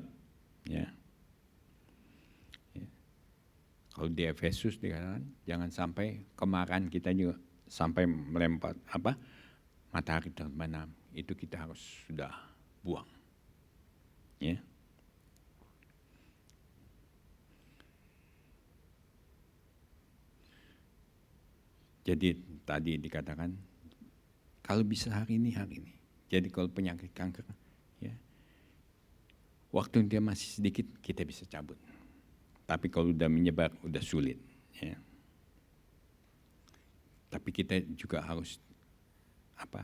Ya. Kalau di Efesus dikatakan jangan sampai kemarahan kita juga sampai melempar matahari terbenam, itu kita harus sudah buang. Ya. Jadi tadi dikatakan kalau bisa hari ini. Jadi kalau penyakit kanker, ya, waktu dia masih sedikit kita bisa cabut. Tapi kalau udah menyebar, udah sulit. Ya. Tapi kita juga harus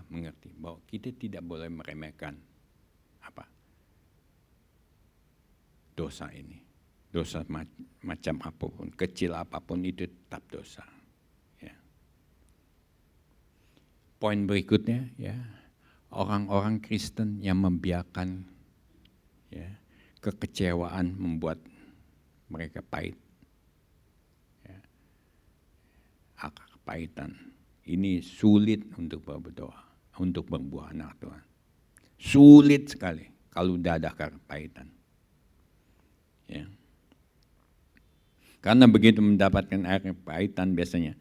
mengerti bahwa kita tidak boleh meremehkan dosa ini. Dosa macam apapun, kecil apapun itu tetap dosa. Ya. Poin berikutnya, ya, orang-orang Kristen yang membiarkan ya, kekecewaan membuat mereka pahit. Ya. Kepahitan. Ini sulit untuk berdoa, untuk berbuah anak Tuhan. Sulit sekali kalau udah ada kepahitan. Ya. Karena begitu mendapatkan air kepahitan biasanya,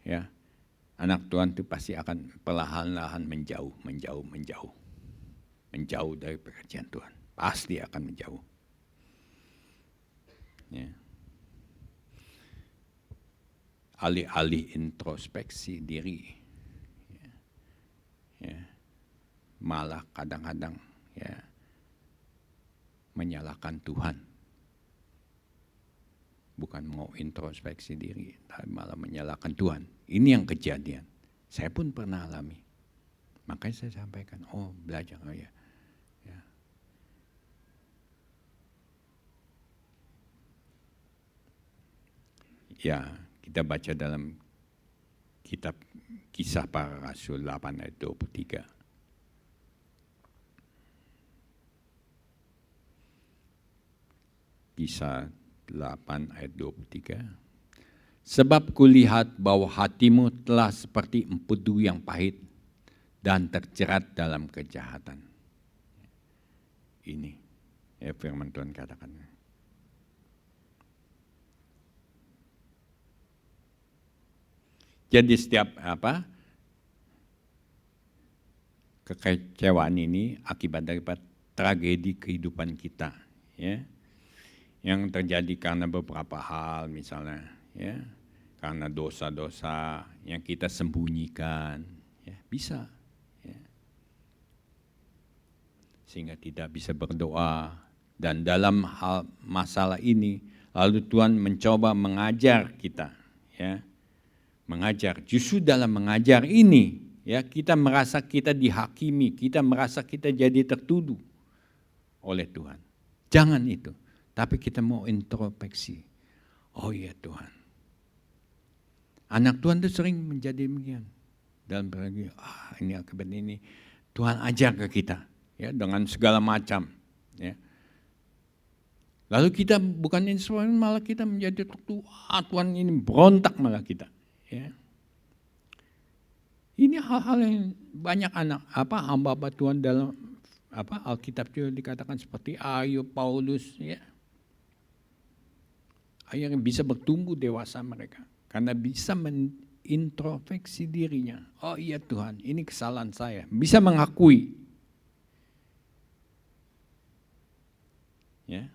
ya, anak Tuhan itu pasti akan perlahan-lahan menjauh dari pekerjaan Tuhan. Pasti akan menjauh. Ya. Alih-alih introspeksi diri, ya. Malah kadang-kadang ya menyalahkan Tuhan, bukan mau introspeksi diri, tapi malah menyalahkan Tuhan. Ini yang kejadian. Saya pun pernah alami, makanya saya sampaikan, belajar ya. Ya, kita baca dalam kitab Kisah Para Rasul 8 ayat 23. Kisah 8 ayat 23. Sebab kulihat bahwa hatimu telah seperti empedu yang pahit dan terjerat dalam kejahatan. Ini ya firman Tuhan katakan. Jadi setiap kekecewaan ini akibat daripada tragedi kehidupan kita, ya, yang terjadi karena beberapa hal, misalnya, ya, karena dosa-dosa yang kita sembunyikan, ya, bisa, ya, sehingga tidak bisa berdoa. Dan dalam hal masalah ini, lalu Tuhan mencoba mengajar kita, ya. Mengajar, justru dalam mengajar ini, ya, kita merasa kita dihakimi, kita merasa kita jadi tertuduh oleh Tuhan. Jangan itu. Tapi kita mau introspeksi. Oh iya Tuhan. Anak Tuhan itu sering menjadi demikian. Dalam berlagi, ini akibat ini. Tuhan ajar ke kita, ya, dengan segala macam. Ya. Lalu kita bukan instrumen, malah kita menjadi Tuhan ini berontak malah kita. Ya. Ini hal-hal yang banyak hamba Tuhan dalam Alkitab juga dikatakan seperti Ayub, Paulus, ya. Yang bisa bertumbuh dewasa mereka karena bisa introspeksi dirinya. Oh iya Tuhan, ini kesalahan saya. Bisa mengakui. Ya.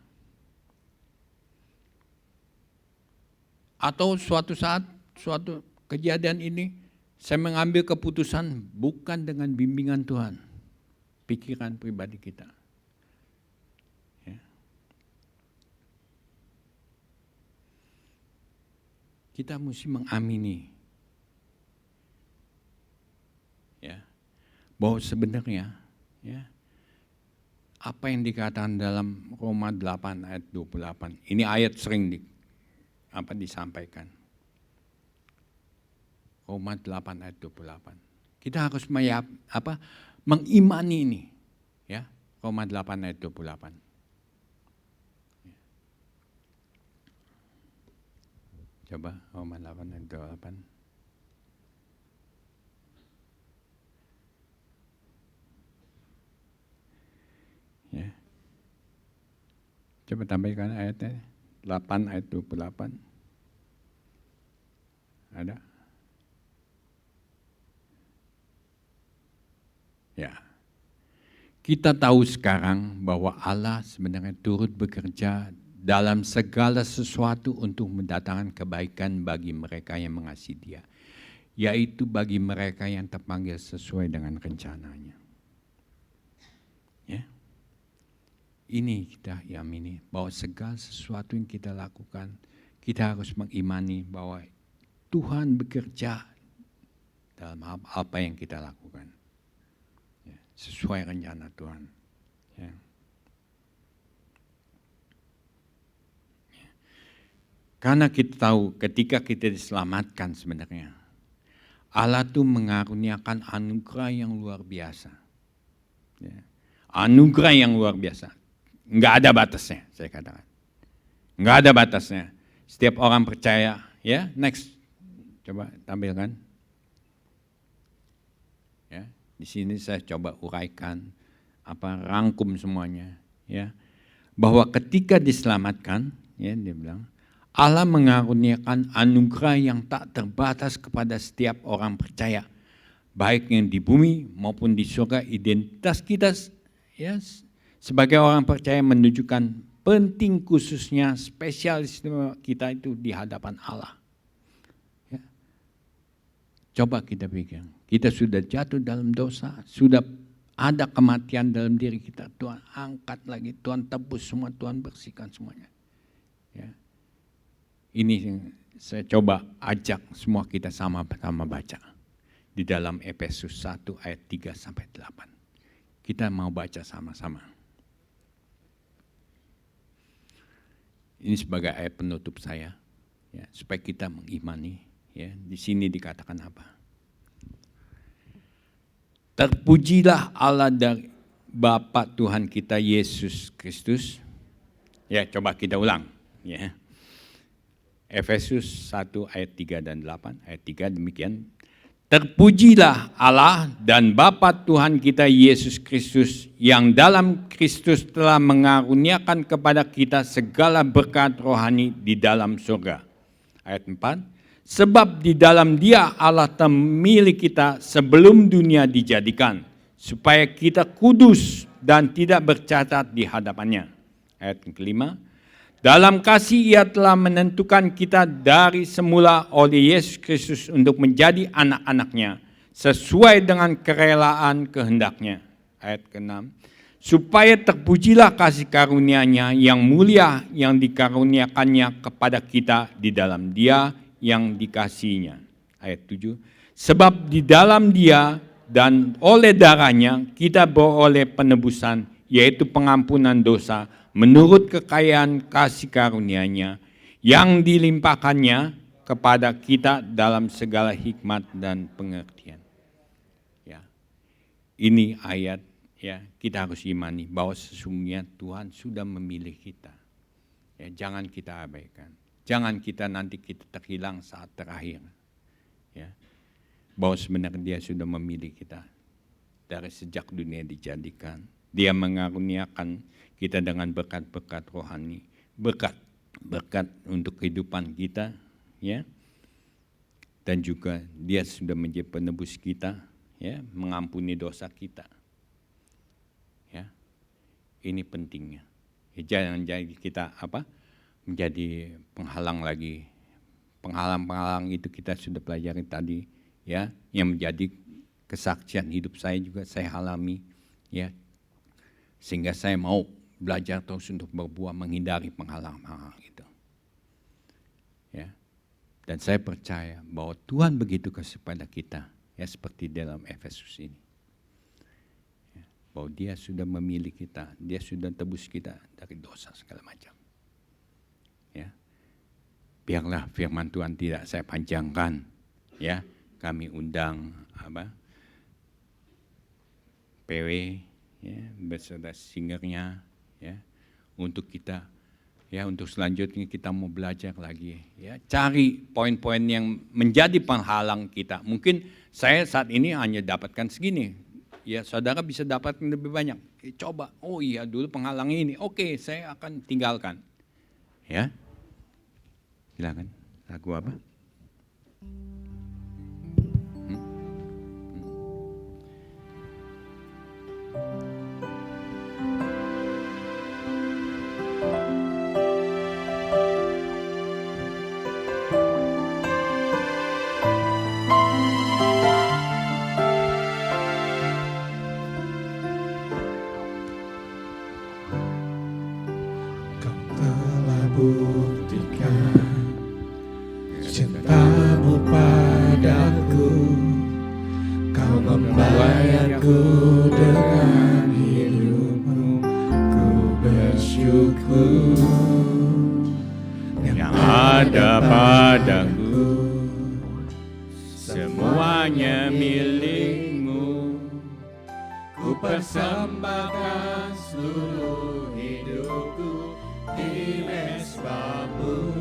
Atau suatu saat, suatu kejadian ini, saya mengambil keputusan bukan dengan bimbingan Tuhan. Pikiran pribadi kita. Ya. Kita mesti mengamini. Ya, bahwa sebenarnya ya, apa yang dikatakan dalam Roma 8 ayat 28. Ini ayat sering disampaikan. Roma 8 ayat 28. Kita harus mengimani ini. Ya, Roma 8 ayat 28. Coba Roma 8 ayat 28. Ya. Coba tampilkan ayatnya. 8 ayat 28. Ada? Ya. Kita tahu sekarang bahwa Allah sebenarnya turut bekerja dalam segala sesuatu untuk mendatangkan kebaikan bagi mereka yang mengasihi Dia, yaitu bagi mereka yang terpanggil sesuai dengan rencananya. Ya. Ini kita yakini bahwa segala sesuatu yang kita lakukan, kita harus mengimani bahwa Tuhan bekerja dalam apa yang kita lakukan. Ya, sesuai rencana Tuhan. Ya. Karena kita tahu ketika kita diselamatkan sebenarnya, Allah tuh mengaruniakan anugerah yang luar biasa. Ya. Anugerah yang luar biasa. Enggak ada batasnya, saya katakan. Enggak ada batasnya. Setiap orang percaya, ya, next. Coba tampilkan. Ya, di sini saya coba uraikan, rangkum semuanya, ya. Bahwa ketika diselamatkan, ya, dia bilang, Allah mengaruniakan anugerah yang tak terbatas kepada setiap orang percaya, baik yang di bumi maupun di surga. Identitas kita, ya, sebagai orang percaya menunjukkan penting khususnya spesialisme kita itu di hadapan Allah. Ya. Coba kita pikir, kita sudah jatuh dalam dosa, sudah ada kematian dalam diri kita. Tuhan angkat lagi, Tuhan tebus semua, Tuhan bersihkan semuanya. Ya. Ini yang saya coba ajak semua kita sama-sama baca. Di dalam Efesus 1 ayat 3-8. Kita mau baca sama-sama. Ini sebagai ayat penutup saya. Ya, supaya kita mengimani. Ya, di sini dikatakan apa? Terpujilah Allah dari Bapa Tuhan kita Yesus Kristus. Ya, coba kita ulang. Ya. Efesus 1 ayat 3 dan 8, ayat 3 demikian. Terpujilah Allah dan Bapa Tuhan kita Yesus Kristus yang dalam Kristus telah mengaruniakan kepada kita segala berkat rohani di dalam surga. Ayat 4, sebab di dalam Dia Allah memilih kita sebelum dunia dijadikan, supaya kita kudus dan tidak bercacat di hadapannya. Ayat kelima, dalam kasih Ia telah menentukan kita dari semula oleh Yesus Kristus untuk menjadi anak-anak-Nya sesuai dengan kerelaan kehendak-Nya. Ayat ke-6, supaya terpujilah kasih karunia-Nya yang mulia yang dikaruniakannya kepada kita di dalam Dia yang dikasihinya. Ayat 7, sebab di dalam Dia dan oleh darah-Nya kita beroleh penebusan, yaitu pengampunan dosa menurut kekayaan kasih karunia-Nya yang dilimpahkannya kepada kita dalam segala hikmat dan pengertian. Ya. Ini ayat ya, kita harus imani bahwa sesungguhnya Tuhan sudah memilih kita. Ya, jangan kita abaikan. Jangan kita nanti kita terhilang saat terakhir. Ya. Bahwa sebenarnya Dia sudah memilih kita dari sejak dunia dijadikan. Dia mengaruniakan kita dengan berkat-berkat rohani, berkat untuk kehidupan kita, ya. Dan juga Dia sudah menjadi penebus kita, ya, mengampuni dosa kita. Ya. Ini pentingnya. Ya, jangan jadi kita menjadi penghalang lagi. Penghalang-penghalang itu kita sudah pelajari tadi, ya, yang menjadi kesaksian hidup saya juga saya alami, ya. Sehingga saya mau belajar terus untuk berbuah menghindari penghalang-penghalang itu. Ya. Dan saya percaya bahwa Tuhan begitu kasih pada kita, ya, seperti dalam Efesus ini. Ya, bahwa Dia sudah memilih kita, Dia sudah tebus kita dari dosa segala macam. Ya. Biarlah firman Tuhan tidak saya panjangkan, ya. Kami undang PW, ya, beserta singernya, ya, untuk kita, ya, untuk selanjutnya kita mau belajar lagi, ya, cari poin-poin yang menjadi penghalang kita. Mungkin saya saat ini hanya dapatkan segini, ya, saudara bisa dapatkan lebih banyak. Coba, oh iya dulu penghalang ini, oke, saya akan tinggalkan, ya. Silakan, lagu apa? Buktikan cintamu padaku, kau membayarku dengan hidupmu, ku bersyukur yang ada padaku, semuanya milikmu. ku persembahkan seluruh hidupku di mesbahmu.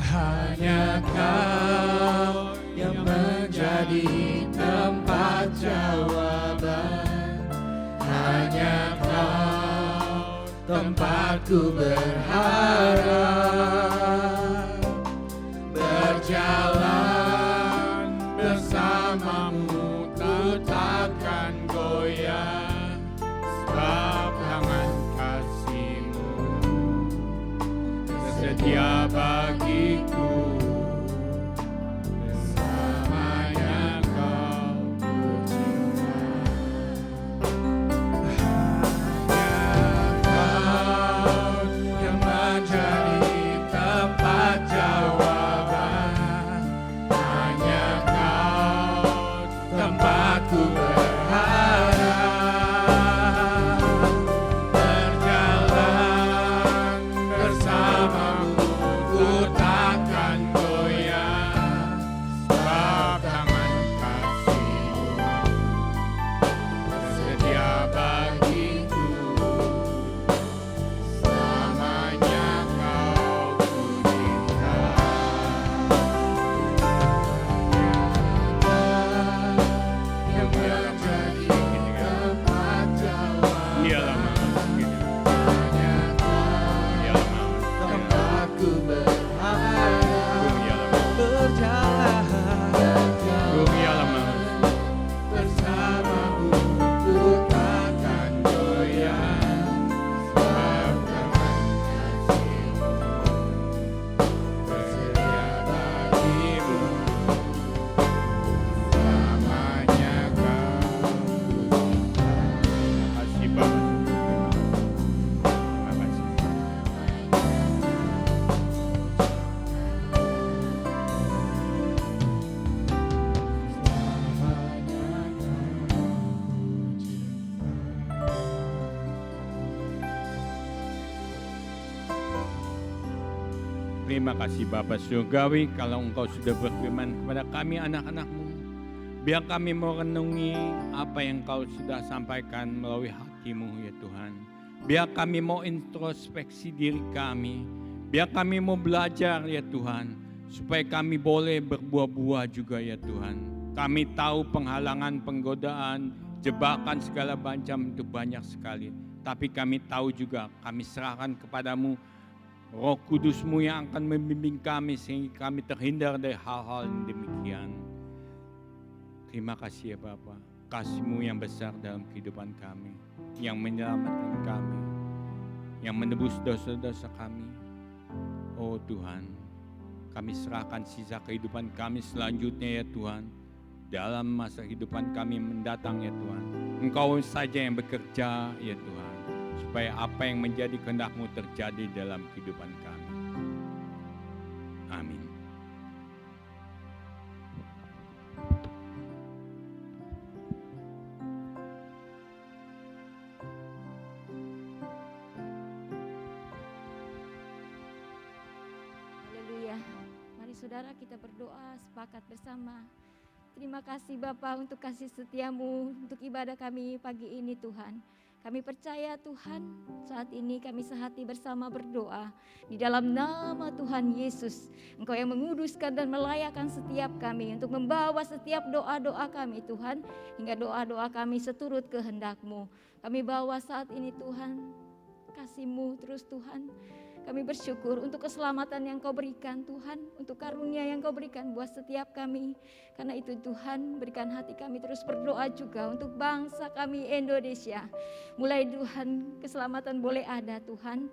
Hanya Kau yang menjadi tempat jawaban, hanya Kau tempatku berharap, berjalan bersamamu ku takkan goyah, sebab tangan kasih-Mu setia bagiku. Bersamanya Kau bercinta, hanya Kau yang menjadi tempat jawaban, hanya Kau tempatku berharap, berjalan bersamamu ku takkan goyah, sebab tangan kasih-Mu setia bagiku. Selamanya Kau ku cinta, yang menjadi tempat jawaban, Dialah hanya Kau tempatku berharap, berjalan bersamamu ku takkan goyah, sebab tangan kasih-Mu bersedia bagimu. Selamanya Kau ku cinta. Kasih Bapak. Terima kasih. Terima kasih Bapa Surgawi, kalau Engkau sudah berfirman kepada kami anak-anak-Mu. Biar kami merenungi apa yang Kau sudah sampaikan melalui hati-Mu ya Tuhan. Biar kami mau introspeksi diri kami. Biar kami mau belajar ya Tuhan. Supaya kami boleh berbuah-buah juga ya Tuhan. Kami tahu penghalangan, penggodaan, jebakan segala macam itu banyak sekali. Tapi kami tahu juga, kami serahkan kepadamu Roh Kudus-Mu yang akan membimbing kami sehingga kami terhindar dari hal-hal yang demikian. Terima kasih ya Bapa, kasih-Mu yang besar dalam kehidupan kami, yang menyelamatkan kami, yang menebus dosa-dosa kami. Oh Tuhan, kami serahkan sisa kehidupan kami selanjutnya ya Tuhan. Dalam masa kehidupan kami mendatang ya Tuhan, Engkau saja yang bekerja ya Tuhan, supaya apa yang menjadi kehendak-Mu terjadi dalam kehidupan kami. Amin. Haleluya. Mari saudara kita berdoa sepakat bersama. Terima kasih Bapa untuk kasih setia-Mu untuk ibadah kami pagi ini Tuhan. Kami percaya Tuhan, saat ini kami sehati bersama berdoa di dalam nama Tuhan Yesus. Engkau yang menguduskan dan melayakkan setiap kami untuk membawa setiap doa-doa kami Tuhan, hingga doa-doa kami seturut kehendak-Mu. Kami bawa saat ini Tuhan, kasih-Mu terus Tuhan. Kami bersyukur untuk keselamatan yang Kau berikan Tuhan, untuk karunia yang Kau berikan buat setiap kami. Karena itu Tuhan, berikan hati kami terus berdoa juga untuk bangsa kami Indonesia. Mulai Tuhan, keselamatan boleh ada Tuhan,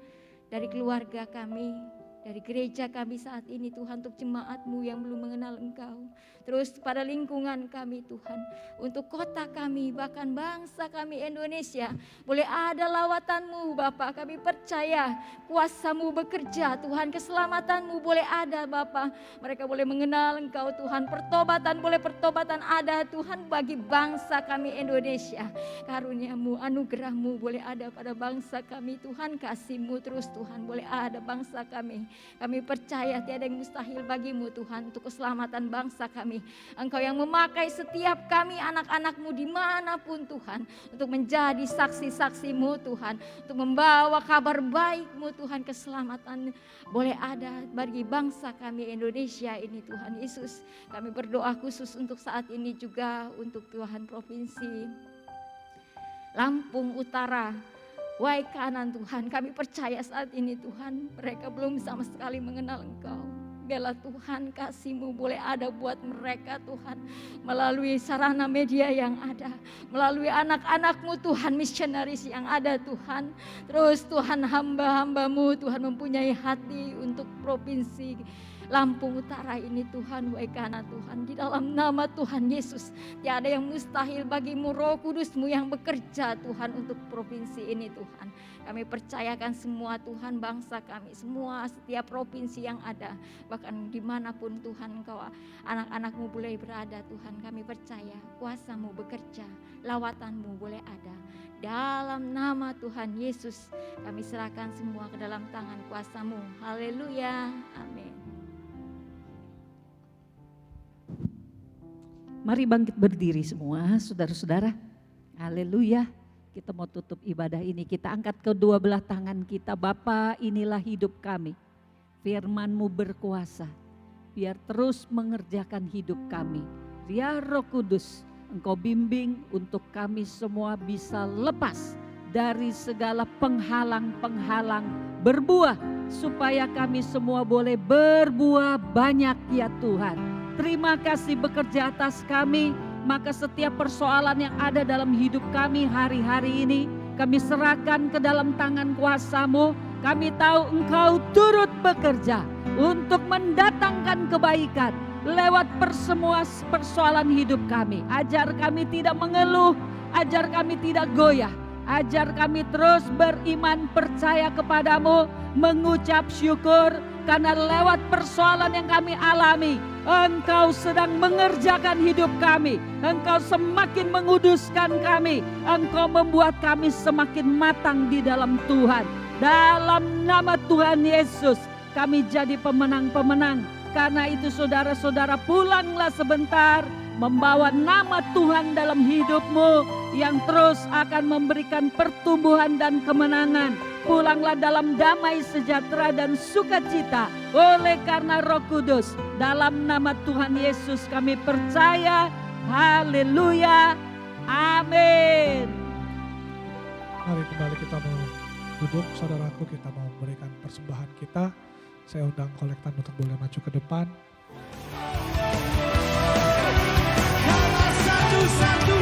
dari keluarga kami, dari gereja kami saat ini Tuhan, untuk jemaat-Mu yang belum mengenal Engkau. Terus pada lingkungan kami Tuhan, untuk kota kami, bahkan bangsa kami Indonesia, boleh ada lawatan-Mu Bapa. Kami percaya kuasa-Mu bekerja Tuhan, keselamatan-Mu boleh ada Bapa. Mereka boleh mengenal Engkau Tuhan, pertobatan ada Tuhan bagi bangsa kami Indonesia. Karunia-Mu, anugerah-Mu boleh ada pada bangsa kami Tuhan, kasih-Mu terus Tuhan boleh ada bangsa kami. Kami percaya tiada yang mustahil bagi-Mu Tuhan untuk keselamatan bangsa kami. Engkau yang memakai setiap kami anak-anak-Mu dimanapun Tuhan, untuk menjadi saksi-saksi-Mu Tuhan, untuk membawa kabar baik-Mu Tuhan, keselamatan boleh ada bagi bangsa kami Indonesia ini Tuhan Yesus. Kami berdoa khusus untuk saat ini juga untuk Tuhan Provinsi Lampung Utara, Waikanan Tuhan. Kami percaya saat ini Tuhan, mereka belum sama sekali mengenal Engkau. Biarlah Tuhan kasih-Mu boleh ada buat mereka Tuhan, melalui sarana media yang ada, melalui anak-anak-Mu Tuhan, misionaris yang ada Tuhan. Terus Tuhan, hamba-hamba-Mu Tuhan mempunyai hati untuk provinsi Lampung Utara ini Tuhan, Waikana Tuhan, di dalam nama Tuhan Yesus, tiada yang mustahil bagi-Mu, Roh Kudus-Mu yang bekerja Tuhan untuk provinsi ini Tuhan. Kami percayakan semua Tuhan, bangsa kami, semua setiap provinsi yang ada, bahkan dimanapun Tuhan Engkau, anak-anak-Mu boleh berada Tuhan. Kami percaya kuasa-Mu bekerja, lawatan-Mu boleh ada. Dalam nama Tuhan Yesus kami serahkan semua ke dalam tangan kuasa-Mu. Haleluya, amin. Mari bangkit berdiri semua saudara-saudara. Haleluya. Kita mau tutup ibadah ini. Kita angkat kedua belah tangan kita. Bapa, inilah hidup kami. Firman-Mu berkuasa. Biar terus mengerjakan hidup kami. Ya Roh Kudus, Engkau bimbing untuk kami semua bisa lepas dari segala penghalang-penghalang berbuah. Supaya kami semua boleh berbuah banyak ya Tuhan. Terima kasih bekerja atas kami. Maka setiap persoalan yang ada dalam hidup kami hari-hari ini, kami serahkan ke dalam tangan kuasa-Mu. Kami tahu Engkau turut bekerja untuk mendatangkan kebaikan lewat semua persoalan hidup kami. Ajar kami tidak mengeluh, ajar kami tidak goyah. Ajar kami terus beriman, percaya kepadamu, mengucap syukur. Karena lewat persoalan yang kami alami, Engkau sedang mengerjakan hidup kami. Engkau semakin menguduskan kami. Engkau membuat kami semakin matang di dalam Tuhan. Dalam nama Tuhan Yesus, kami jadi pemenang-pemenang. Karena itu saudara-saudara, pulanglah sebentar membawa nama Tuhan dalam hidupmu yang terus akan memberikan pertumbuhan dan kemenangan. Pulanglah dalam damai sejahtera dan sukacita oleh karena Roh Kudus. Dalam nama Tuhan Yesus kami percaya. Haleluya. Amin. Mari kembali kita mau duduk, saudaraku, kita mau memberikan persembahan kita. Saya undang kolektan untuk boleh maju ke depan. Satu-satu